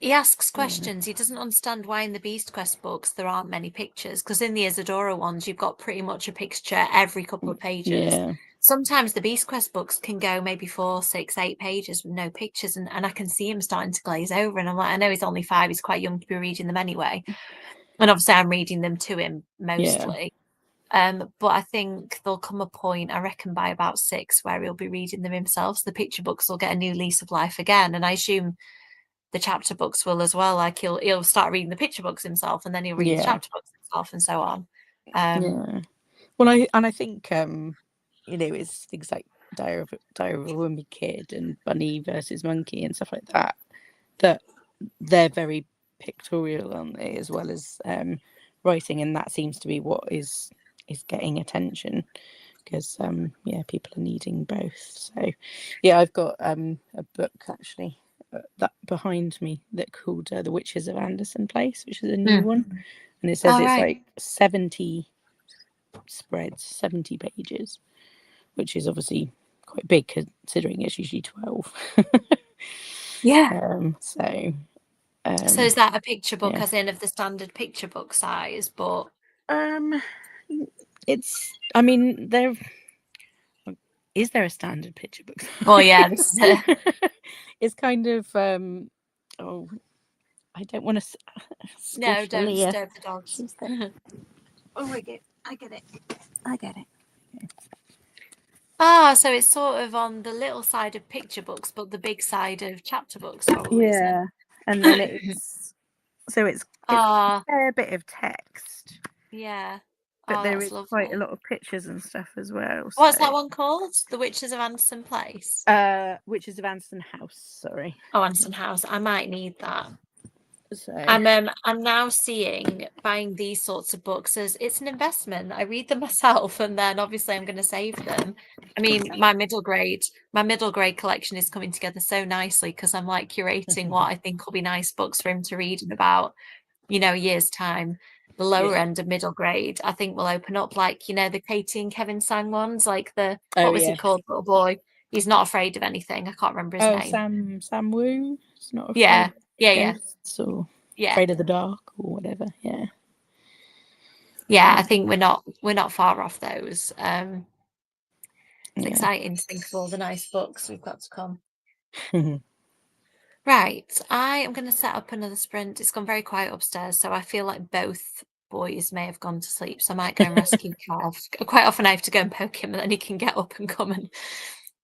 he asks yeah, questions. He doesn't understand why in the Beast Quest books there aren't many pictures, because in the Isadora ones you've got pretty much a picture every couple of pages. yeah, Sometimes the Beast Quest books can go maybe 4, 6, 8 pages with no pictures, and I can see him starting to glaze over. And I'm like, I know he's only 5, he's quite young to be reading them anyway. And obviously I'm reading them to him yeah, mostly. But I think there'll come a point, I reckon by about 6, where he'll be reading them himself. So the picture books will get a new lease of life again. And I assume the chapter books will as well. Like he'll start reading the picture books himself, and then he'll read the yeah, chapter books himself, and so on. yeah. Well, I think it's things like Diary of a Wimpy Kid and Bunny versus Monkey and stuff like that, that they're very pictorial, aren't they, as well as writing, and that seems to be what is getting attention, because people are needing both. So I've got a book actually that behind me that called The Witches of Anderson Place, which is a new one, and it says Oh, it's right. like 70 spreads, 70 pages, which is obviously quite big considering it's usually 12. Yeah. So is that a picture book, yeah. as in of the standard picture book size? But it's, I mean, there is there a standard picture book size? Well, yeah, this is it. It's kind of I don't want to No, don't Leah. disturb the dogs. She's there. Oh, I get it. Ah, so it's sort of on the little side of picture books, but the big side of chapter books, probably. Yeah, and then it's Ah, a fair bit of text, yeah. but Oh, there that's is quite a lovely. lot of pictures and stuff as well. What's that one called? The Witches of Anderson Place. Witches of Anderson House. Sorry. Oh, Anderson House. I might need that. So I'm now seeing buying these sorts of books as it's an investment. I read them myself, and then obviously I'm going to save them. I mean, my middle grade collection is coming together so nicely because I'm like curating what I think will be nice books for him to read in about, a year's time. The lower end of middle grade, I think, will open up like, the Katie and Kevin Sang ones, like what was he called, little boy? He's not afraid of anything. I can't remember his name. Sam Wu. It's not afraid Yeah, of yeah. ghosts or Yeah. afraid of the dark or whatever. Yeah, I think we're not far off those. It's exciting to think of all the nice books we've got to come. Right, I am going to set up another sprint. It's gone very quiet upstairs, so I feel like both boys may have gone to sleep. So I might go and rescue Kev. Quite often I have to go and poke him, and then he can get up and come and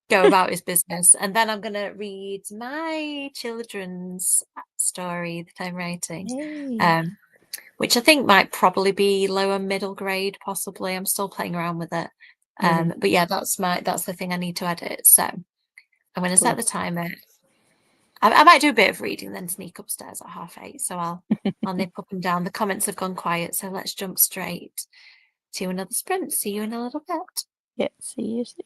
go about his business. And then I'm going to read my children's story that I'm writing, which I think might probably be lower middle grade, possibly. I'm still playing around with it. But yeah, that's the thing I need to edit. So I'm going to set the timer. I might do a bit of reading, then sneak upstairs at 8:30. So I'll nip up and down. The comments have gone quiet, so let's jump straight to another sprint. See you in a little bit. Yeah, see you soon.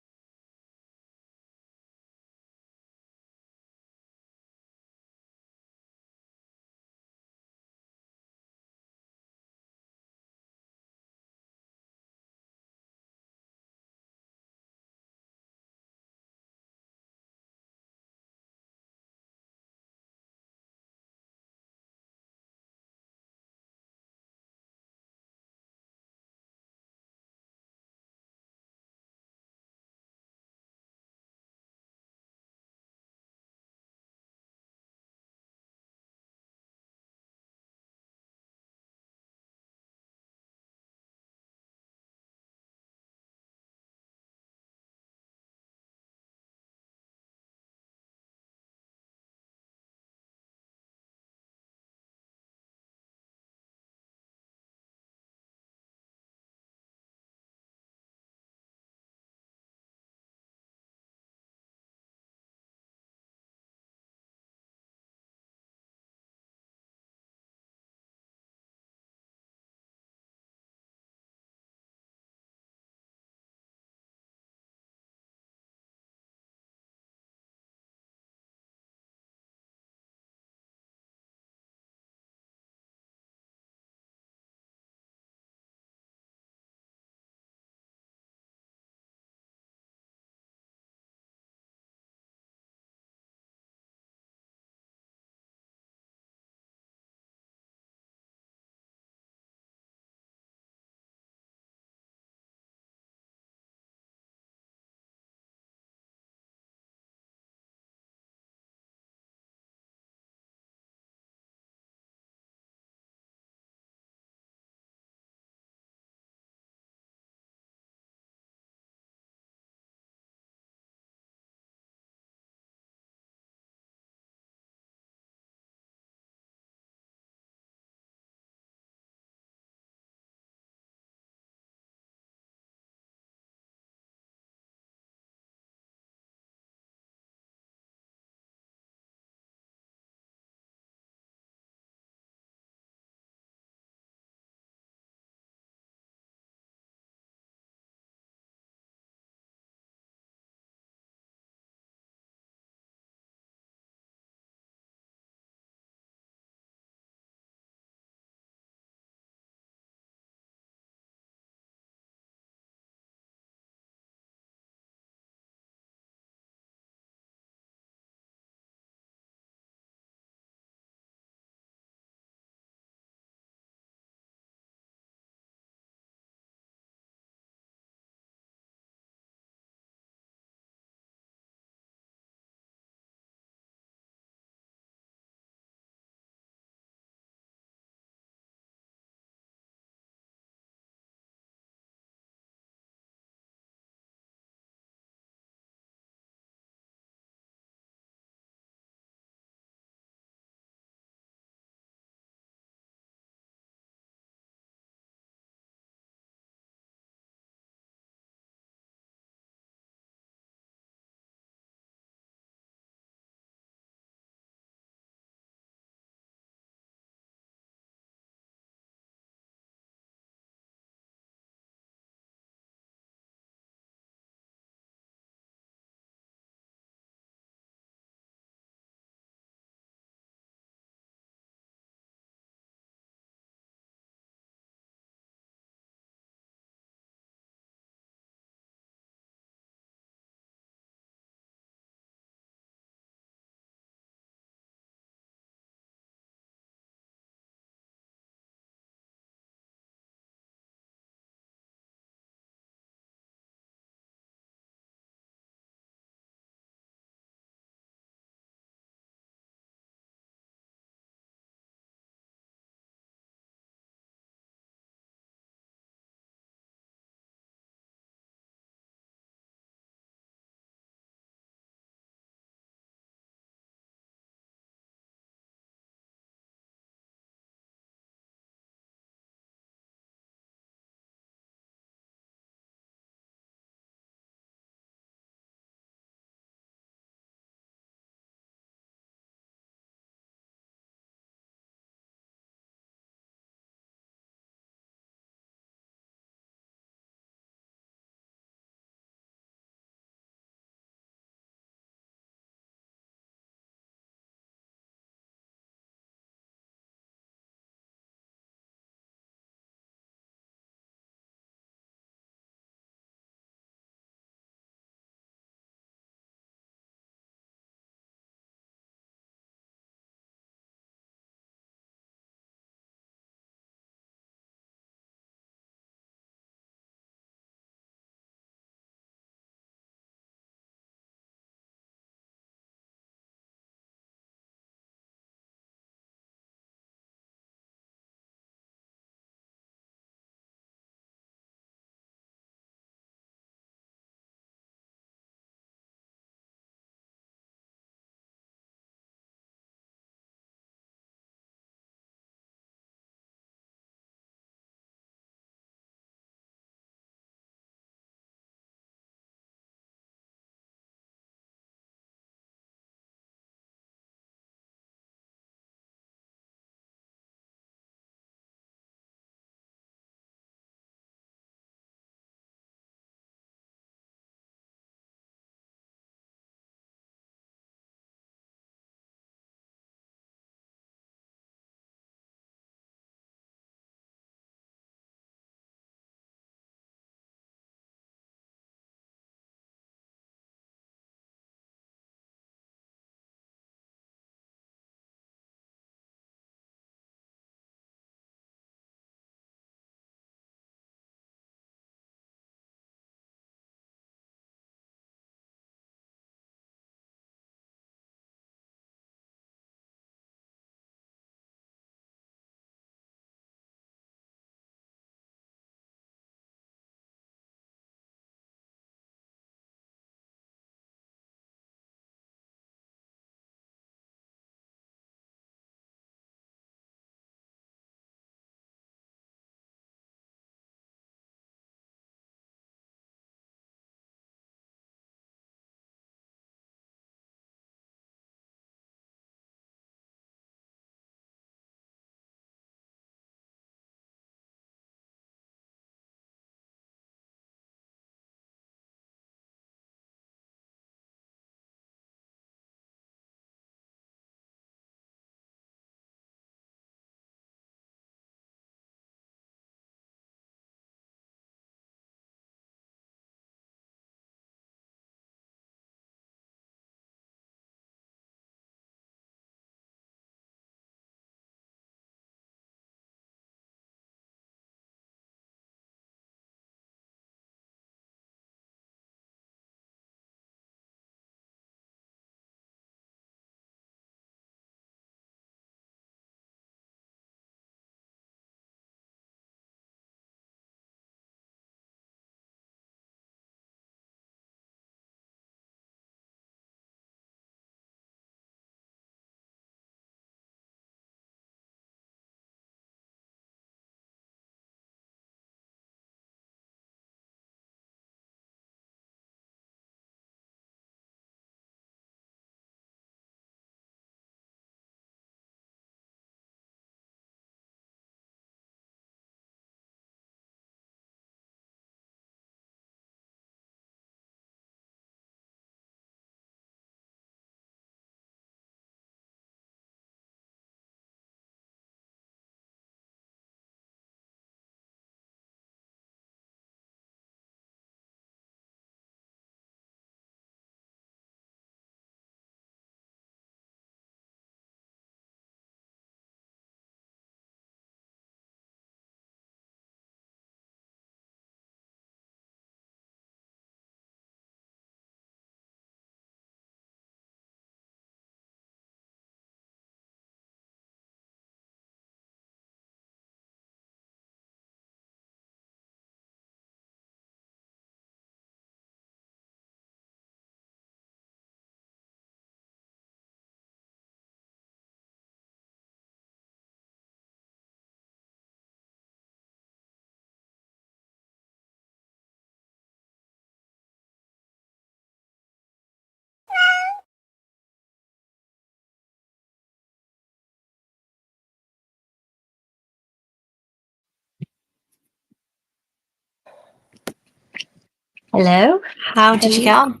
Hello. How did you get on?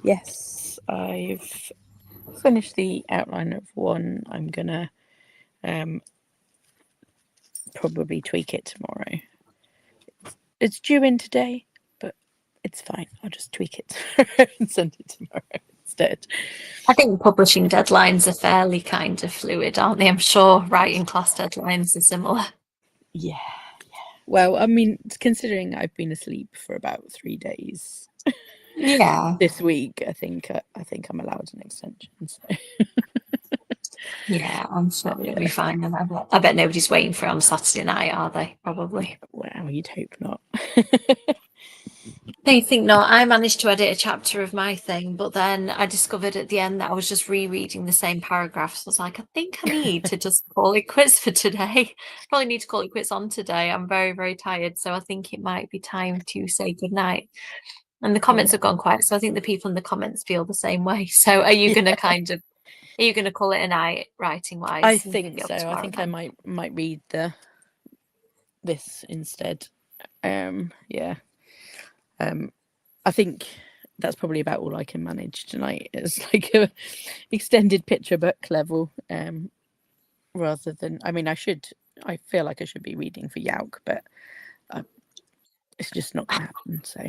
Yes, I've finished the outline of one. I'm gonna probably tweak it tomorrow. It's due in today, but it's fine. I'll just tweak it and send it tomorrow instead. I think publishing deadlines are fairly kind of fluid, aren't they? I'm sure writing class deadlines are similar. Yeah. Well, I mean, considering I've been asleep for about 3 days Yeah. this week, I think I'm allowed an extension. So. Yeah, I'm sure it'll be fine. And I bet nobody's waiting for it on Saturday night, are they? Probably. Well, you'd hope not. I think not. I managed to edit a chapter of my thing, but then I discovered at the end that I was just rereading the same paragraphs. I was like, I think I need to just call it quits for today. Probably need to call it quits on today. I'm very, very tired. So I think it might be time to say goodnight. And the comments have gone quiet. So I think the people in the comments feel the same way. So are you going to are you going to call it a night writing wise? I think so. I think I might read this instead. Yeah. I think that's probably about all I can manage tonight. It's like a extended picture book level, rather than. I mean, I feel like I should be reading for Yauk, but it's just not going to happen. So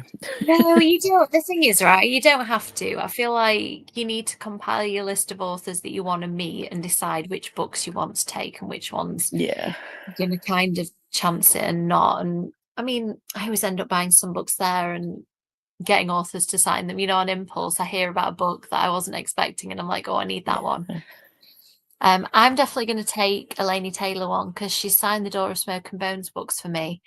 No, you don't. The thing is, right, you don't have to. I feel like you need to compile your list of authors that you want to meet and decide which books you want to take and which ones yeah, you're going to kind of chance it and not. And I mean, I always end up buying some books there and getting authors to sign them, on impulse. I hear about a book that I wasn't expecting and I'm like, oh, I need that one. I'm definitely going to take a Laini Taylor one because she signed the Door of Smoke and Bones books for me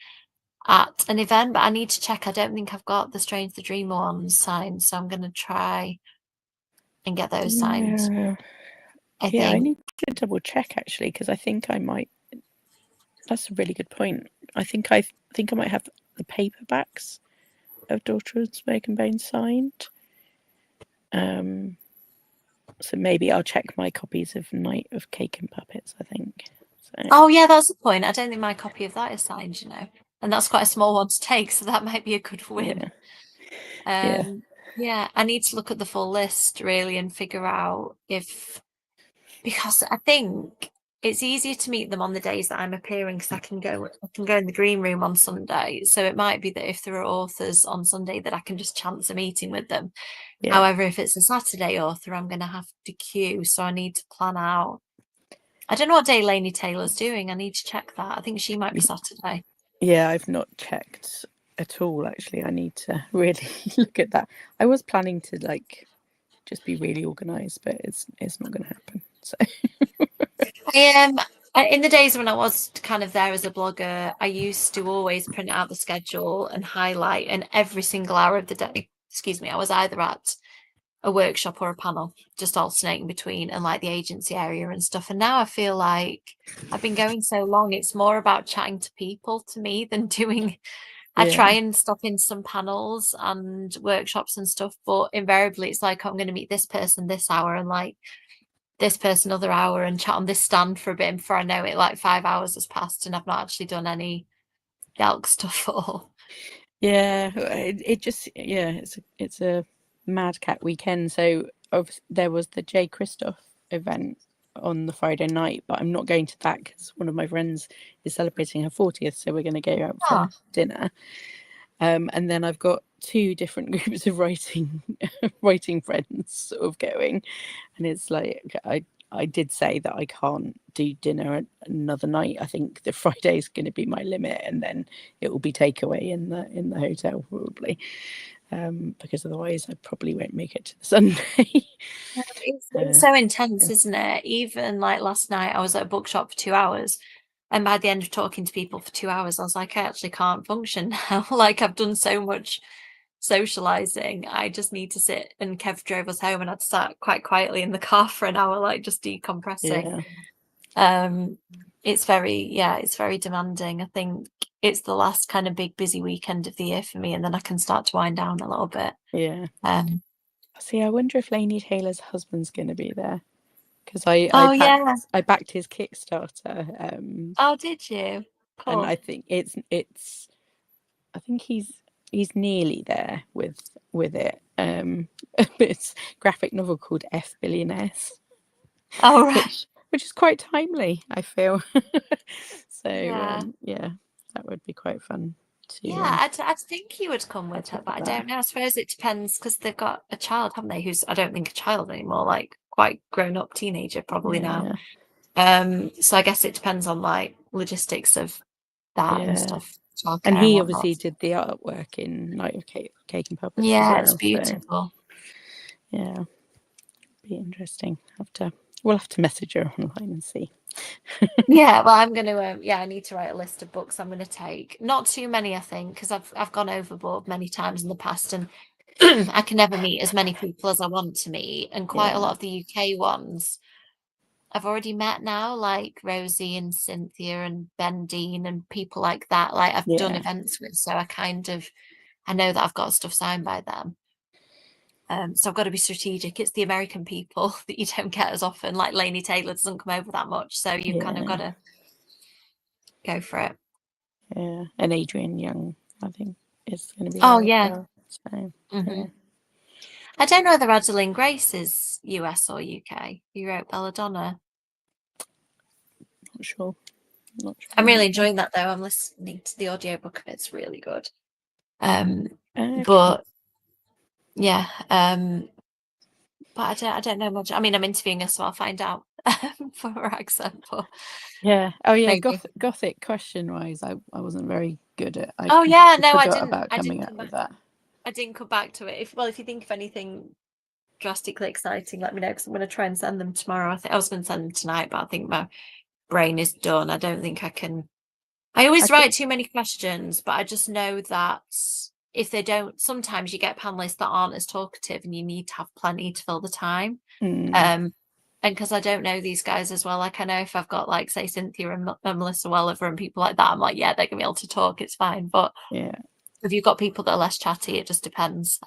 at an event, but I need to check. I don't think I've got the Strange the Dreamer ones signed, so I'm going to try and get those signed. I I need to double check actually because I think I might. That's a really good point. I think I might have the paperbacks of Daughter of Smoke and Bones signed. So maybe I'll check my copies of Night of Cake and Puppets, I think. So. Oh yeah, that's the point. I don't think my copy of that is signed, and that's quite a small one to take, so that might be a good win. Yeah, I need to look at the full list really and figure out because I think it's easier to meet them on the days that I'm appearing because I can go in the green room on Sunday. So it might be that if there are authors on Sunday that I can just chance a meeting with them. Yeah. However, if it's a Saturday author, I'm going to have to queue. So I need to plan out. I don't know what day Laini Taylor's doing. I need to check that. I think she might be Saturday. Yeah, I've not checked at all, actually. I need to really look at that. I was planning to just be really organised, but it's not going to happen. So in the days when I was kind of there as a blogger, I used to always print out the schedule and highlight, and every single hour of the day, I was either at a workshop or a panel, just alternating between and like the agency area and stuff. And now I feel like I've been going so long, it's more about chatting to people to me than doing. I try and stop in some panels and workshops and stuff, but invariably it's like I'm going to meet this person this hour and like this person other hour and chat on this stand for a bit, and before I know it, like 5 hours has passed and I've not actually done any Yalc stuff at all. Yeah, it just it's a mad cat weekend. So there was the Jay Christoph event on the Friday night, but I'm not going to that because one of my friends is celebrating her 40th, so we're going to go out for dinner. And then I've got 2 different groups of writing friends sort of going, and it's like I did say that I can't do dinner another night. I think the Friday is going to be my limit, and then it will be takeaway in the hotel probably, because otherwise I probably won't make it to the Sunday. It's so intense, isn't it? Even like last night, I was at a bookshop for 2 hours. And by the end of talking to people for 2 hours, I was like, I actually can't function now. Like I've done so much socializing. I just need to sit. And Kev drove us home and I'd sat quite quietly in the car for an hour, like just decompressing. It's very demanding. I think it's the last kind of big busy weekend of the year for me, and then I can start to wind down a little bit. See, I wonder if Laini Taylor's husband's going to be there. Because I backed his Kickstarter. Oh, did you? Cool. And I think I think he's he's nearly there with it. It's a graphic novel called F Billionaires, Oh, right. which is quite timely, I feel. So Yeah. yeah, that would be quite fun to Yeah, I'd think he would come with catch her, up but with I that. don't know. I suppose it depends because they've got a child, haven't they? Who's I don't think a child anymore, like quite grown up teenager probably now. So I guess it depends on like logistics of that and Yeah. stuff, And childcare and he whatnot. obviously did the artwork in Night of Cake and Puppets as Yeah, it's well. So beautiful. yeah, be interesting. We'll have to message her online and see. Yeah, well, I'm going to. Yeah, I need to write a list of books I'm going to take. Not too many, I think, because I've gone overboard many times in the past, and I can never meet as many people as I want to meet. And quite a lot Yeah. of the UK ones I've already met now, like Rosie and Cynthia and Ben Dean and people like that. Like I've done Yeah. events with, so I know that I've got stuff signed by them. So I've got to be strategic. It's the American people that you don't get as often. Like Laini Taylor doesn't come over that much, so you've kind of got to go for it. Yeah. And Adrian Young, I think, is going to be Oh there as yeah. well. So Hmm. I don't know whether Adeline Grace is US or UK. Who wrote Belladonna? not sure. I'm really enjoying that though. I'm listening to the audiobook of it. It's really good. But yeah, but I don't know much. I mean, I'm interviewing her, so I'll find out for her accent. But yeah. Oh yeah. maybe. Gothic question wise, I wasn't very good at. I Oh yeah, no, I forgot didn't. about I coming didn't up come with back. that. I didn't come back to it. If you think of anything drastically exciting, let me know because I'm going to try and send them tomorrow. I think I was going to send them tonight, but I think my brain is done. I don't think I can. I always write too many questions, but I just know that if they don't, sometimes you get panelists that aren't as talkative, and you need to have plenty to fill the time. And because I don't know these guys as well, like I know if I've got like say Cynthia and Melissa Welliver and people like that, I'm like, yeah, they're gonna be able to talk, it's fine. But yeah, if you've got people that are less chatty, it just depends.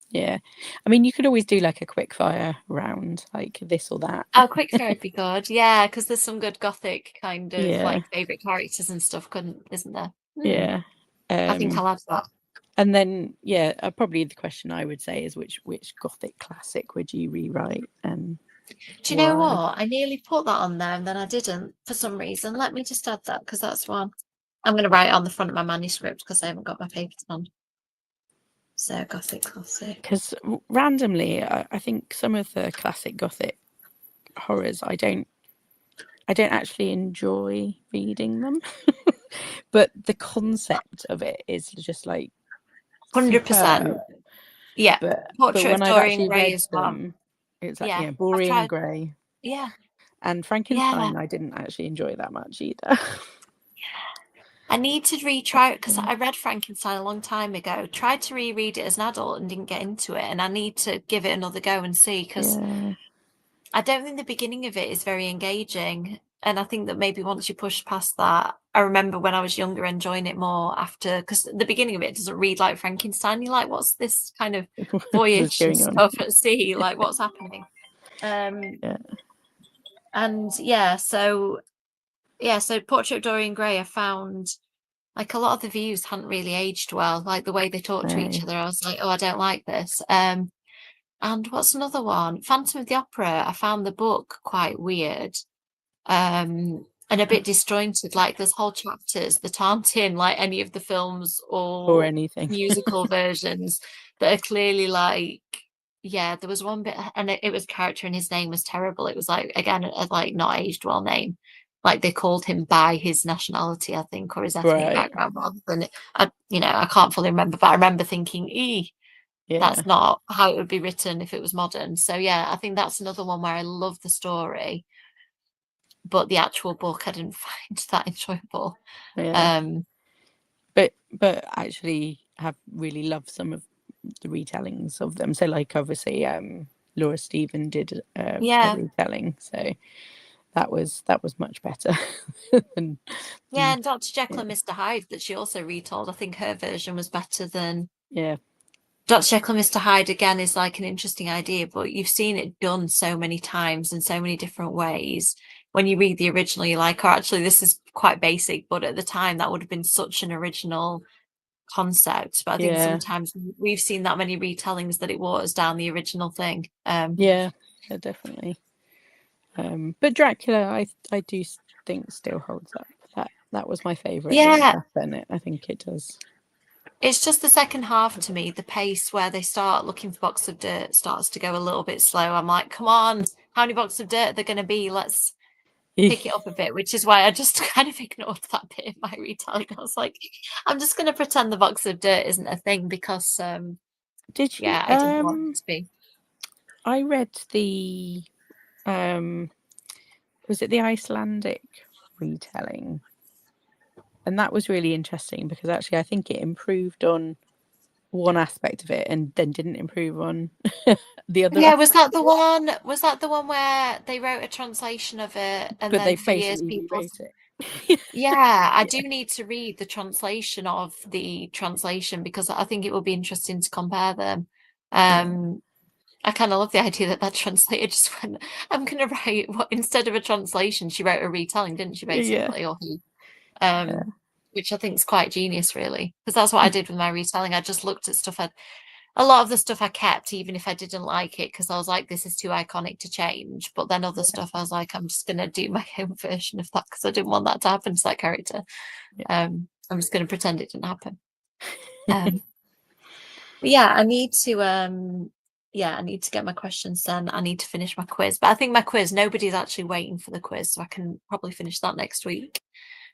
yeah. I mean, you could always do like a quick fire round, like this or that. Oh, quick fire would be good, yeah, because there's some good gothic kind of Yeah. like favorite characters and stuff, isn't there? Yeah. I think I'll have that. And then, yeah, probably the question I would say is which Gothic classic would you rewrite? And Do you know why? what? I nearly put that on there and then I didn't for some reason. Let me just add that because that's one I'm going to write on the front of my manuscript because I haven't got my papers on. So Gothic classic. Because randomly, I think some of the classic Gothic horrors, I don't actually enjoy reading them, but the concept of it is just like 100%. superb. Yeah. But Portrait when of I've Dorian actually Gray read as well. them, it's like Yeah. Dorian Gray. Yeah. And Frankenstein, I didn't actually enjoy that much either. I need to retry it because I read Frankenstein a long time ago, tried to reread it as an adult and didn't get into it. And I need to give it another go and see because I don't think the beginning of it is very engaging. And I think that maybe once you push past that, I remember when I was younger enjoying it more after, because the beginning of it doesn't read like Frankenstein. You're like, what's this kind of boyish stuff at sea? Like, what's happening? And so Portrait of Dorian Gray, I found like a lot of the views hadn't really aged well. Like the way they talked to each other, I was like, oh, I don't like this. And what's another one? Phantom of the Opera. I found the book quite weird. And a bit disjointed. Like there's whole chapters that aren't in like any of the films or anything musical versions that are clearly like, yeah, there was one bit and it was character and his name was terrible. It was like again a like not aged well name. Like they called him by his nationality, I think, or his ethnic background rather than I can't fully remember, but I remember thinking, that's not how it would be written if it was modern. So yeah, I think that's another one where I love the story, but the actual book I didn't find that enjoyable. But actually have really loved some of the retellings of them. So like obviously Laura Stephen did a retelling, so that was much better than and Dr. Jekyll and Mr. Hyde that she also retold. I think her version was better than Dr. Jekyll and Mr. Hyde. Again, is like an interesting idea, but you've seen it done so many times in so many different ways. When you read the original, you're like, oh, actually, this is quite basic, but at the time, that would have been such an original concept, but I think Yeah. sometimes we've seen that many retellings that it waters down the original thing. Yeah, definitely. But Dracula, I do think still holds up. That was my favourite. Yeah. Bennett. I think it does. It's just the second half to me, the pace where they start looking for boxes of dirt starts to go a little bit slow. I'm like, come on, how many boxes of dirt are there going to be? Let's pick it up a bit, which is why I just kind of ignored that bit in my retelling. I was like, I'm just going to pretend the box of dirt isn't a thing because, did you? yeah, I didn't want it to be. I read the, was it the Icelandic retelling? And that was really interesting because actually I think it improved on one aspect of it and then didn't improve on the other. Yeah, was that the one? Was that the one where they wrote a translation of it and But then they for years basically people? rewrote it. Yeah, I do need to read the translation of the translation because I think it will be interesting to compare them. I kind of love the idea that that translator just went, I'm going to write what instead of a translation, she wrote a retelling, didn't she, basically, or he? Which I think is quite genius, really, because that's what I did with my retelling. I just looked at stuff. A lot of the stuff I kept, even if I didn't like it, because I was like, this is too iconic to change. But then other stuff, I was like, I'm just going to do my own version of that because I didn't want that to happen to that character. I'm just going to pretend it didn't happen. Yeah, I need to get my questions done. I need to finish my quiz. But I think my quiz, nobody's actually waiting for the quiz, so I can probably finish that next week.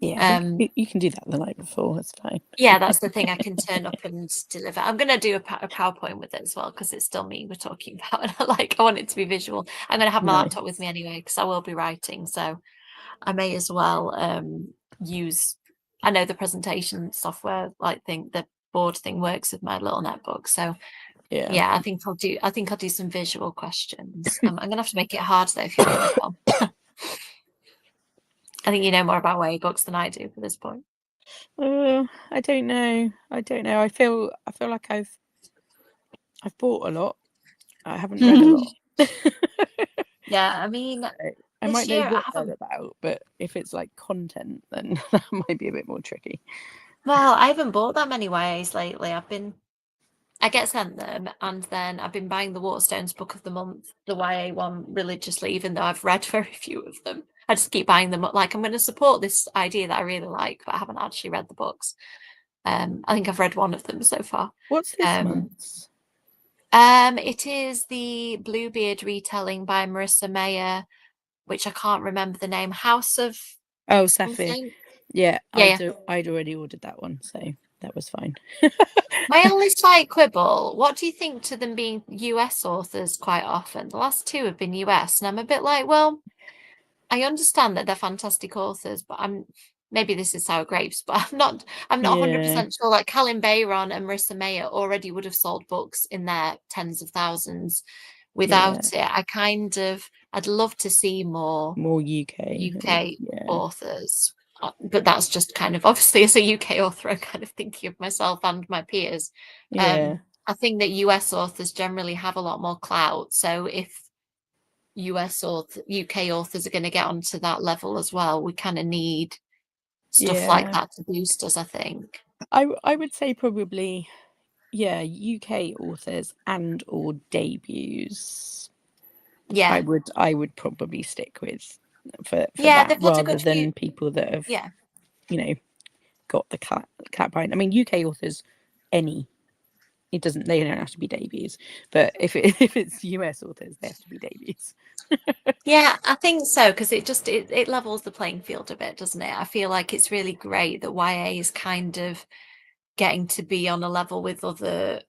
Yeah, you can do that the night before. It's fine. Yeah, that's the thing. I can turn up and deliver. I'm going to do a PowerPoint with it as well because it's still me we're talking about, and I want it to be visual. I'm going to have my laptop with me anyway because I will be writing, so I may as well use. I know the presentation software thing, the board thing works with my little netbook, so yeah, I think I'll do some visual questions. I'm going to have to make it hard though if you want one. I think you know more about YA books than I do at this point. I don't know. I feel like I've bought a lot. I haven't read a lot. Yeah, I mean, I might know what they're about, but if it's like content, then that might be a bit more tricky. Well, I haven't bought that many YAs lately. I get sent them, and then I've been buying the Waterstones Book of the Month, the YA one, religiously, even though I've read very few of them. I just keep buying them. Like, I'm going to support this idea that I really like, but I haven't actually read the books. I think I've read one of them so far. What's this month's? It is the Bluebeard retelling by Marissa Mayer, which I can't remember the name. House of Sapphire. Yeah, I'd already ordered that one, so that was fine. My only slight quibble, what do you think to them being US authors quite often? The last two have been US, and I'm a bit like, well, I understand that they're fantastic authors, but maybe this is sour grapes, but I'm not 100% sure. Like Calin Bayron and Marissa Mayer already would have sold books in their tens of thousands without it. I'd love to see more UK authors. But that's just kind of, obviously, as a UK author, I'm kind of thinking of myself and my peers. I think that US authors generally have a lot more clout. So if UK authors are going to get onto that level as well, we kind of need stuff like that to boost us, I think. I would say probably, UK authors and or debuts. Yeah, I would probably stick with for that rather than people that have got the cat behind. I mean, UK authors, they don't have to be debuts, but if it's US authors, they have to be debuts. Yeah, I think so, because it levels the playing field a bit, doesn't it? I feel like it's really great that YA is kind of getting to be on a level with other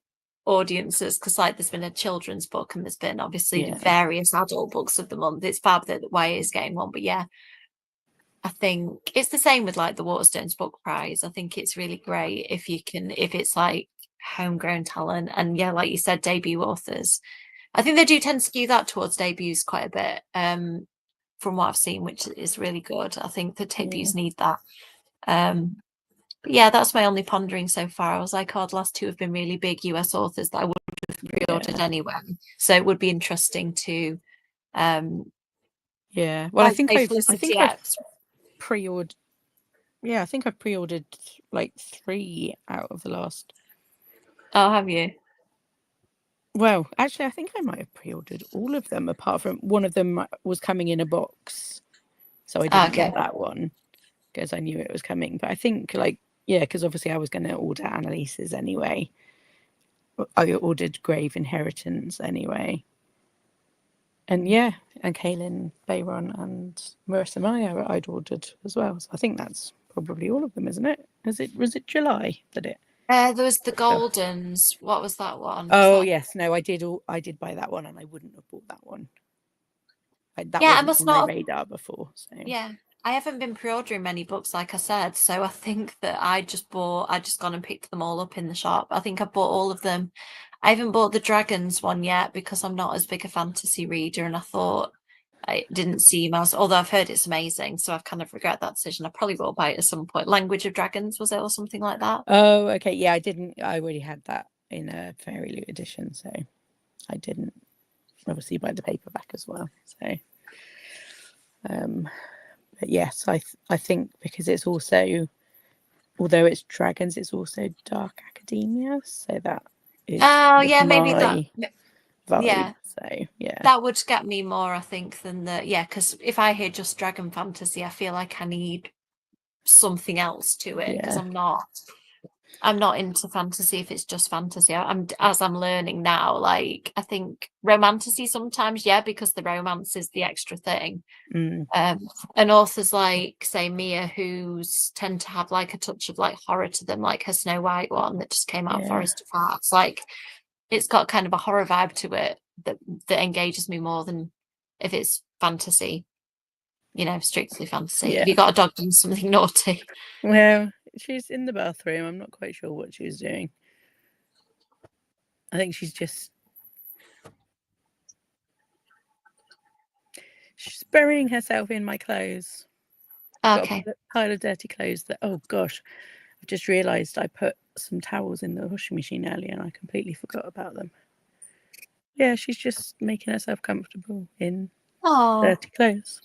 audiences, because like there's been a children's book and there's been obviously various adult books of the month. It's fab that YA is getting one, but yeah, I think it's the same with like the Waterstones Book Prize. I think it's really great if it's like homegrown talent and like you said, debut authors. I think they do tend to skew that towards debuts quite a bit, from what I've seen, which is really good. I think the debuts need that. But yeah, that's my only pondering so far. I was like, the last two have been really big US authors that I would have pre-ordered anyway. So it would be interesting to well, I think I've pre-ordered Yeah, I think I've pre-ordered like 3 out of the last. Oh, have you? Well, actually, I think I might have pre-ordered all of them, apart from one of them was coming in a box, so I didn't Okay. get that one because I knew it was coming. But I think, like, yeah, because obviously I was going to order Annalise's anyway. I ordered Grave Inheritance anyway. And yeah, and Kaylin, Bayron, and Marissa Maya I'd ordered as well. So I think that's probably all of them, isn't it? Was it July that it? There was the Oh, Goldens. What was that one? Was oh that... yes, no, I did buy that one, and I wouldn't have bought that one. That Yeah, I wasn't must on my not have... radar before. So Yeah, I haven't been pre-ordering many books, like I said, so I think that I just gone and picked them all up in the shop. I think I bought all of them. I haven't bought the Dragons one yet because I'm not as big a fantasy reader, and I thought I didn't seem as, although I've heard it's amazing, so I've kind of regret that decision. I probably will buy it at some point. Language of Dragons, was it, or something like that? oh, okay, yeah, I already had that in a Fairy Loot edition, so I didn't obviously buy the paperback as well. So but yes, I think because it's also, although it's dragons, it's also dark academia, so that is Oh, kind of yeah, maybe that. my vibe. Yeah, So yeah, that would get me more, I think, than the, yeah, because if I hear just Dragon Fantasy, I feel like I need something else to it because yeah, I'm not into fantasy if it's just fantasy. I'm, as I'm learning now, like I think romantasy sometimes, yeah, because the romance is the extra thing. mm, And authors like, say, Mia, who's tend to have like a touch of like horror to them, like her Snow White one that just came out, yeah, Forest of Hearts. Like it's got kind of a horror vibe to it that engages me more than if it's fantasy, strictly fantasy. yeah. Have you got a dog doing something naughty? Well, she's in the bathroom. I'm not quite sure what she was doing. I think she's burying herself in my clothes. Okay. Got a pile of dirty clothes that, oh gosh, I've just realised I put some towels in the washing machine earlier and I completely forgot about them. Yeah, she's just making herself comfortable in Oh, dirty clothes.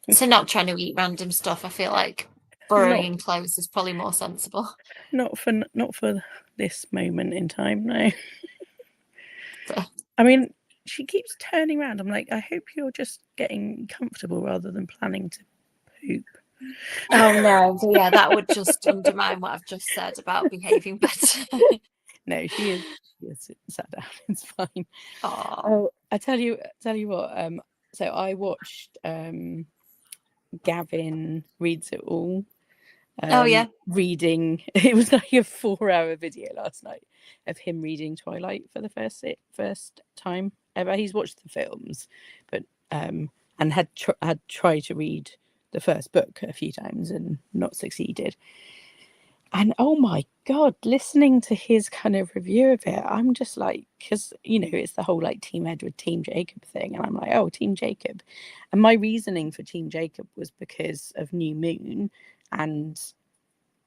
so not trying to eat random stuff. I feel like Not burying clothes is probably more sensible. not for this moment in time, no. I mean, she keeps turning around. I'm like, I hope you're just getting comfortable rather than planning to poop. Oh no, yeah, that would just undermine what I've just said about behaving better. No, she is sat down. It's fine. Oh, Oh, I tell you what. So I watched Gavin Reads It All. oh yeah. Reading. It was like a 4-hour video last night of him reading Twilight for the first time ever. He's watched the films, but and had tried to read the first book a few times and not succeeded. And oh my god, listening to his kind of review of it, I'm just like, because it's the whole like Team Edward, Team Jacob thing, and I'm like, oh, Team Jacob. And my reasoning for Team Jacob was because of New Moon and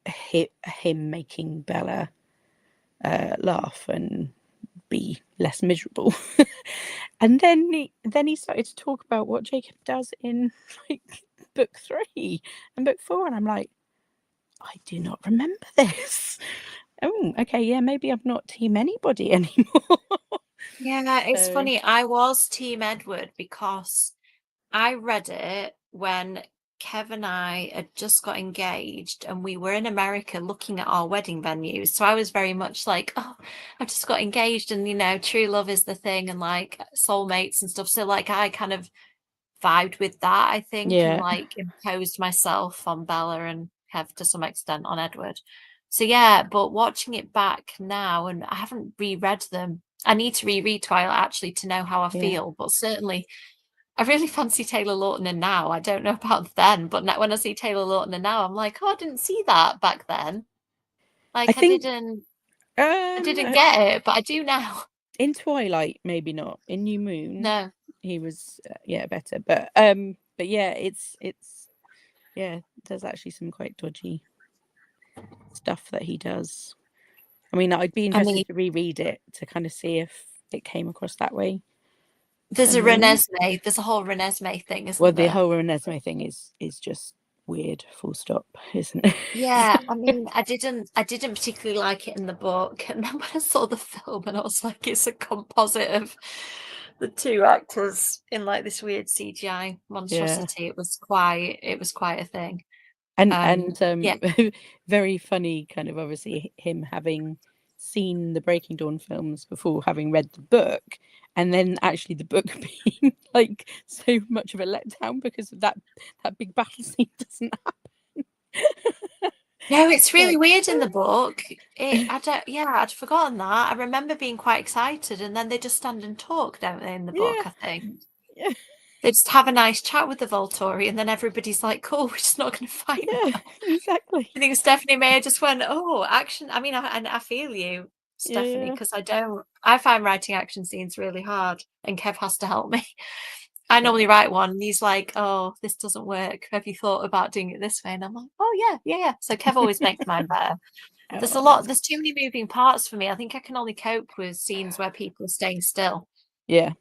him making Bella laugh and be less miserable. And then he started to talk about what Jacob does in like book 3 and book 4, and I'm like, I do not remember this. Oh, okay, yeah, maybe I'm not Team anybody anymore. Yeah, it's So, funny. I was Team Edward because I read it when Kev and I had just got engaged and we were in America looking at our wedding venues. So I was very much like, oh, I've just got engaged and, true love is the thing and like soulmates and stuff. So like I kind of vibed with that, I think, and yeah, like imposed myself on Bella and Kev to some extent on Edward. So yeah, but watching it back now, and I haven't reread them. I need to reread Twilight actually to know how I yeah. feel, but certainly I really fancy Taylor Lautner now. I don't know about then, but now when I see Taylor Lautner now, I'm like, oh, I didn't see that back then. I Like think I didn't get it, but I do now. in Twilight, maybe not. In New Moon, No. he was better, but yeah, it's yeah, there's actually some quite dodgy stuff that he does. I mean, I'd be I mean, interested to reread it to kind of see if it came across that way there's for a me. Renesmee, there's a whole Renesmee thing, Well, isn't the there? whole Renesmee thing is just weird, full stop, isn't it? Yeah, I mean, I didn't particularly like it in the book, and then when I saw the film, and I was like, it's a composite of the two actors in like this weird CGI Yeah. monstrosity. It was quite a thing. And Yeah. very funny, kind of obviously him having seen the Breaking Dawn films before having read the book, and then actually the book being like so much of a letdown because of that big battle scene doesn't happen. No, it's really Like, weird in the book. I'd forgotten that. I remember being quite excited, and then they just stand and talk, don't they, in the book, yeah, I think. yeah, They just have a nice chat with the Volturi, and then everybody's like, cool, we're just not going to fight yeah, now. exactly. I think Stephanie Meyer just went, oh, action. I mean, I feel you, Stephanie, Yeah, because I find writing action scenes really hard, and Kev has to help me. I normally write one, and he's like, oh, this doesn't work. Have you thought about doing it this way? And I'm like, oh, yeah. So Kev always makes mine better. oh, There's too many moving parts for me. I think I can only cope with scenes where people are staying still. yeah,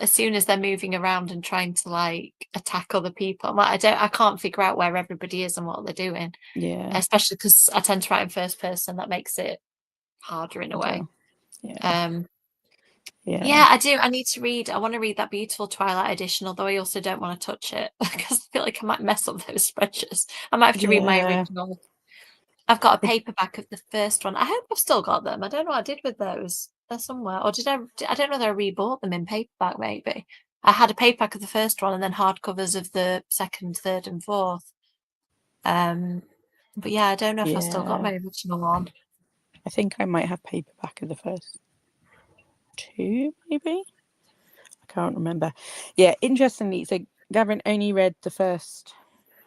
As soon as they're moving around and trying to like attack other people, I'm like, I can't figure out where everybody is and what they're doing. yeah. Especially because I tend to write in first person, that makes it harder in a way. Yeah, Yeah, I do. I want to read that beautiful Twilight edition, although I also don't want to touch it because I feel like I might mess up those spreadsheets. I might have to read my yeah. original. I've got a paperback of the first one. I hope I've still got them. I don't know what I did with those. They're somewhere. Or did I don't know whether I rebought them in paperback, maybe. I had a paperback of the first one and then hardcovers of the second, third, and fourth. But yeah, I don't know if I still got my original one. I think I might have paperback of the first two, maybe. I can't remember. Yeah, interestingly, so Gavin only read the first,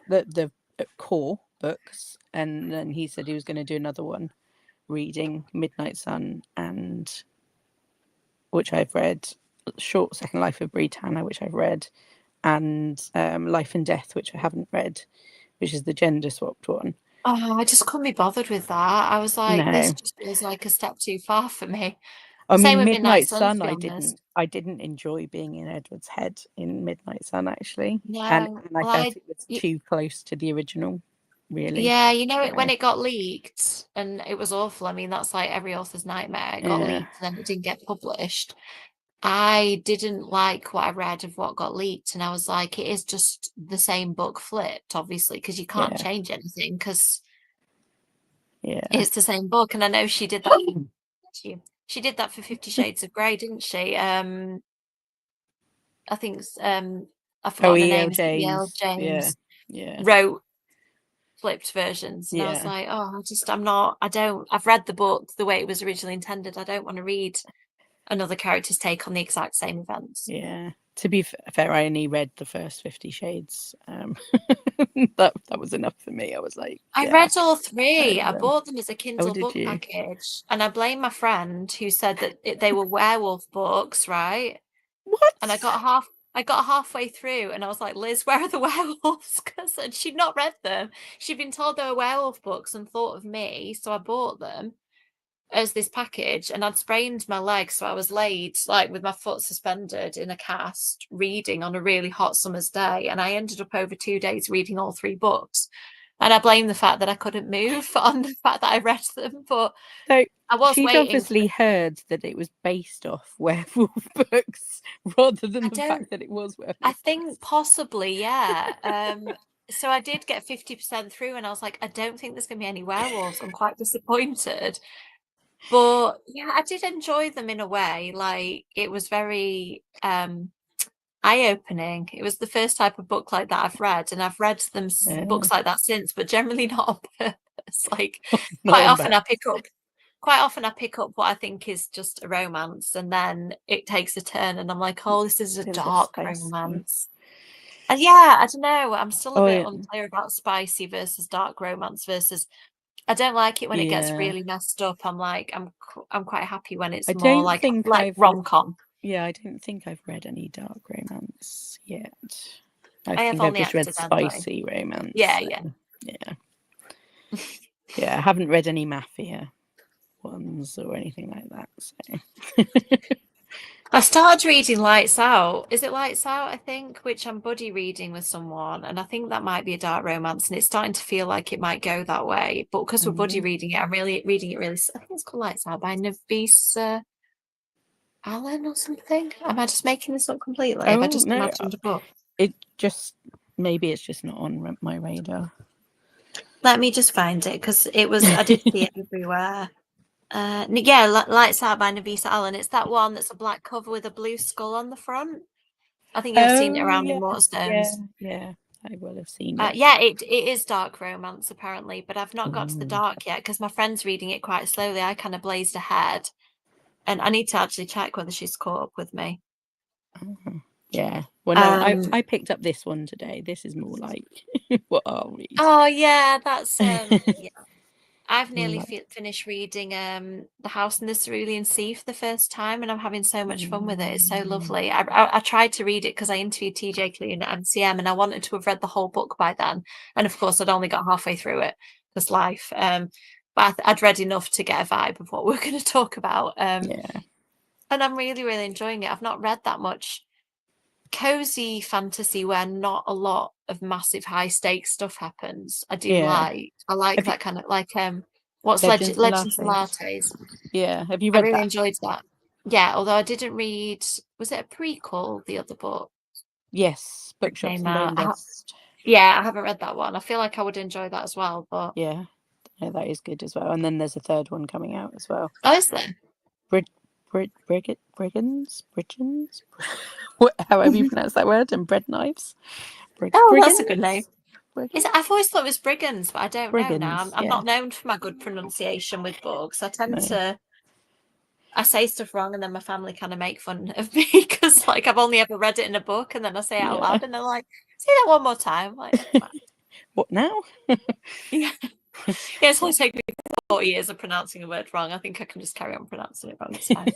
the core books, and then he said he was going to do another one, reading Midnight Sun, and which I've read, Short Second Life of Britannia, which I've read, and Life and Death, which I haven't read, which is the gender swapped one. Oh, I just couldn't be bothered with that. I was like, this No, just feels like a step too far for me. I Same mean with Midnight Midnight Sun, to Sun. be I honest. didn't enjoy being in Edward's head in Midnight Sun actually, and No, I well, felt it was too close to the original. Really, yeah, you know it when so, it got leaked and it was awful. I mean, that's like every author's nightmare. It got yeah, leaked and then it didn't get published. I didn't like what I read of what got leaked, and I was like, it is just the same book flipped, obviously, because you can't yeah, change anything because yeah. it's the same book. And I know she did that. She did that for 50 Shades of Grey, didn't she? I think I've Oh, forgotten the E.L. names. E.L. James, yeah, James yeah, wrote flipped versions, and I was yeah, like, oh, I'm not. I don't. I've read the book the way it was originally intended. I don't want to read another character's take on the exact same events. yeah. To be fair, I only read the first 50 Shades. That was enough for me. I was like, I yeah. read all three. I So, bought them as a oh, Kindle did book you? package, and I blame my friend who said that they were werewolf books, right? And What? I got halfway through, and I was like, Liz, where are the werewolves? Because she'd not read them. She'd been told they were werewolf books and thought of me, so I bought them as this package, and I'd sprained my leg, so I was laid like with my foot suspended in a cast reading on a really hot summer's day, and I ended up over 2 days reading all three books. And I blame the fact that I couldn't move on the fact that I read them, but So I was she'd waiting obviously heard that it was based off werewolf books rather than I the don't fact that it was werewolf I books. think possibly, yeah. So I did get 50% through, and I was like, I don't think there's gonna be any werewolves. I'm quite disappointed. But yeah, I did enjoy them in a way. Like it was very eye-opening. It was the first type of book like that I've read, and I've read them Yeah. books like that since, but generally not on purpose. Like Not quite on often back. I pick up quite often I pick up what I think is just a romance, and then it takes a turn, and I'm like, oh, this is a Bit of dark spice. romance. And yeah, I don't know. I'm still a Oh, bit yeah. unclear about spicy versus dark romance versus. I don't like it when it gets Yeah. really messed up. I'm like, I'm quite happy when I it's more don't think like I've rom-com. yeah, I don't think I've read any dark romance yet. I I have think I've only just read accidentally. spicy romance. Yeah, yeah. So, yeah. Yeah, I haven't read any mafia ones or anything like that. So I started reading Lights Out. Is it Lights Out, I think, which I'm buddy reading with someone, and I think that might be a dark romance, and it's starting to feel like it might go that way. But because we're buddy reading it, I'm really reading it really. I think it's called Lights Out by Nafisa Allen or something. Am I just making this up completely? Have I Oh just no, imagined a book? it just maybe it's just not on my radar. Let me just find it because it was. I did see it everywhere. Yeah, Lights Out by Nafisa Allen. It's that one that's a black cover with a blue skull on the front. I think you've seen it around in Waterstones. Yeah, I will have seen it. Yeah, it is dark romance apparently, but I've not got to the Ooh. dark yet because my friend's reading it quite slowly. I kind of blazed ahead, and I need to actually check whether she's caught up with me. Yeah. Well, no, I picked up this one today. This is more like what I'll read. Oh yeah, that's yeah. I've nearly finished reading The House in the Cerulean Sea for the first time, and I'm having so much fun with it. It's so lovely. I tried to read it because I interviewed TJ Clune at MCM, and I wanted to have read the whole book by then. And of course, I'd only got halfway through it because life. But I'd read enough to get a vibe of what we're going to talk about. Yeah. And I'm really, really enjoying it. I've not read that much cozy fantasy where not a lot of massive high stakes stuff happens. I do like. I like that kind of like what's Legends Legends and and Lattes. Yeah, have you I read really that? enjoyed that. Yeah, although I didn't read. Was it a prequel? The other book Yes, that Bookshops came and out. Bone Dust. Yeah, I haven't read that one. I feel like I would enjoy that as well. But Yeah, that is good as well. And then there's a third one coming out as well. oh, is there? Brigands, however you pronounce that word, and bread knives. Oh, that's a good name. Brigands? I've always thought it was Brigands, but I don't know now. Brigands, I'm yeah. not known for my good pronunciation with books. I tend to. I say stuff wrong, and then my family kind of make fun of me because, like, I've only ever read it in a book, and then I say it out loud, and they're like, "Say that one more time." I'm like, what now? Yeah, it's only taken me 40 years of pronouncing a word wrong. I think I can just carry on pronouncing it wrong. It's fine.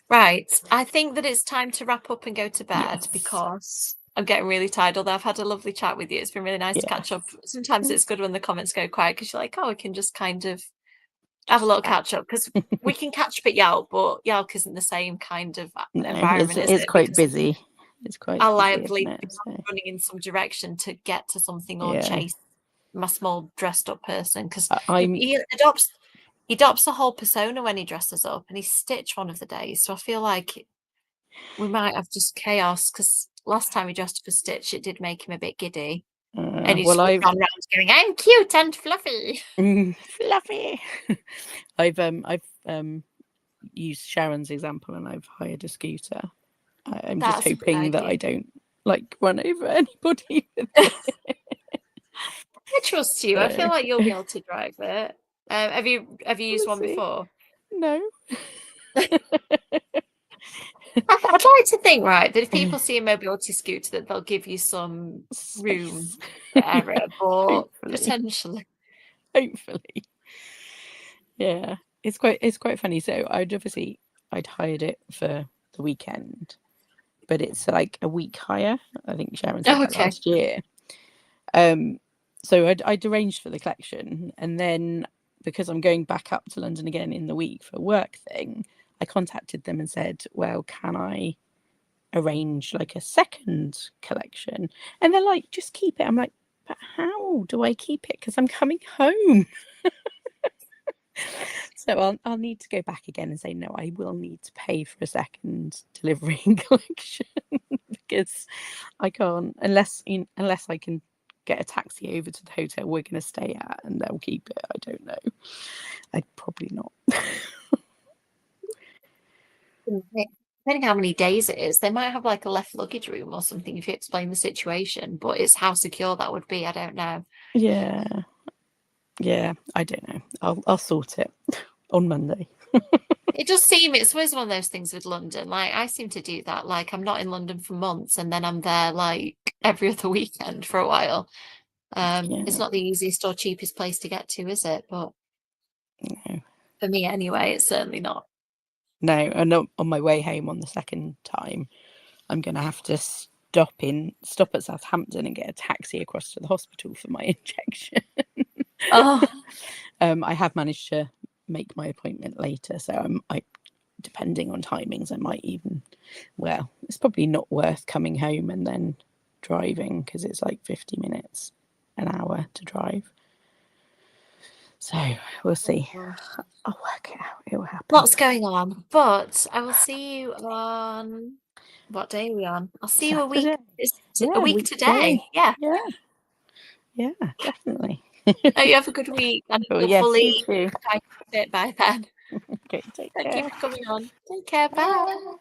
Right. I think that it's time to wrap up and go to bed because I'm getting really tired. Although I've had a lovely chat with you. It's been really nice to catch up. Sometimes it's good when the comments go quiet because you're like, oh, we can just kind of have a little catch up because we can catch up at Yelp, but Yelp isn't the same kind of environment. It's quite busy. It's quite. I lively running in some direction to get to something or chase my small dressed up person because he adopts the whole persona when he dresses up, and he's Stitch one of the days. So I feel like we might have just chaos because last time he dressed up as Stitch, it did make him a bit giddy. And he's ran around going, "I'm cute and fluffy." Fluffy. I've used Sharon's example, and I've hired a scooter. I'm just hoping that I don't like run over anybody with it. I trust you. I feel like you'll be able to drive it. Have you used one before? No. I'd like to think, right, that if people see a mobility scooter, that they'll give you some room for error, but potentially. Hopefully. Yeah. It's quite funny. So I'd hired it for the weekend, but it's like a week hire. I think Sharon said that last year. So I'd arranged for the collection, and then because I'm going back up to London again in the week for a work thing, I contacted them and said, well, can I arrange like a second collection? And they're like, just keep it. I'm like, but how do I keep it? Because I'm coming home. So I'll need to go back again and say, no, I will need to pay for a second delivery and collection because I can't, unless I can get a taxi over to the hotel we're going to stay at and they'll keep it. I don't know. I'd probably not. Depending how many days it is, they might have like a left luggage room or something if you explain the situation, but it's how secure that would be. I don't know. Yeah, I don't know. I'll sort it on Monday. It does seem it's always one of those things with London. Like I seem to do that. Like I'm not in London for months and then I'm there like every other weekend for a while. It's not the easiest or cheapest place to get to, is it? But no. For me anyway, it's certainly not. No, and on my way home on the second time, I'm going to have to stop at Southampton and get a taxi across to the hospital for my injection. Oh. I have managed to make my appointment later, so depending on timings, I might even, well, it's probably not worth coming home and then driving, because it's like 50 minutes, an hour to drive. So we'll see. I'll work it out. It will happen. Lots going on, but I will see you on, what day are we on? I'll see you a week. Saturday. It's Yeah, a week week today. Yeah. Yeah, definitely. Oh, you have a good week, and Well, yes, you hopefully too. I can fit by then. Okay, take Thank you care. for coming on. Take care. Bye.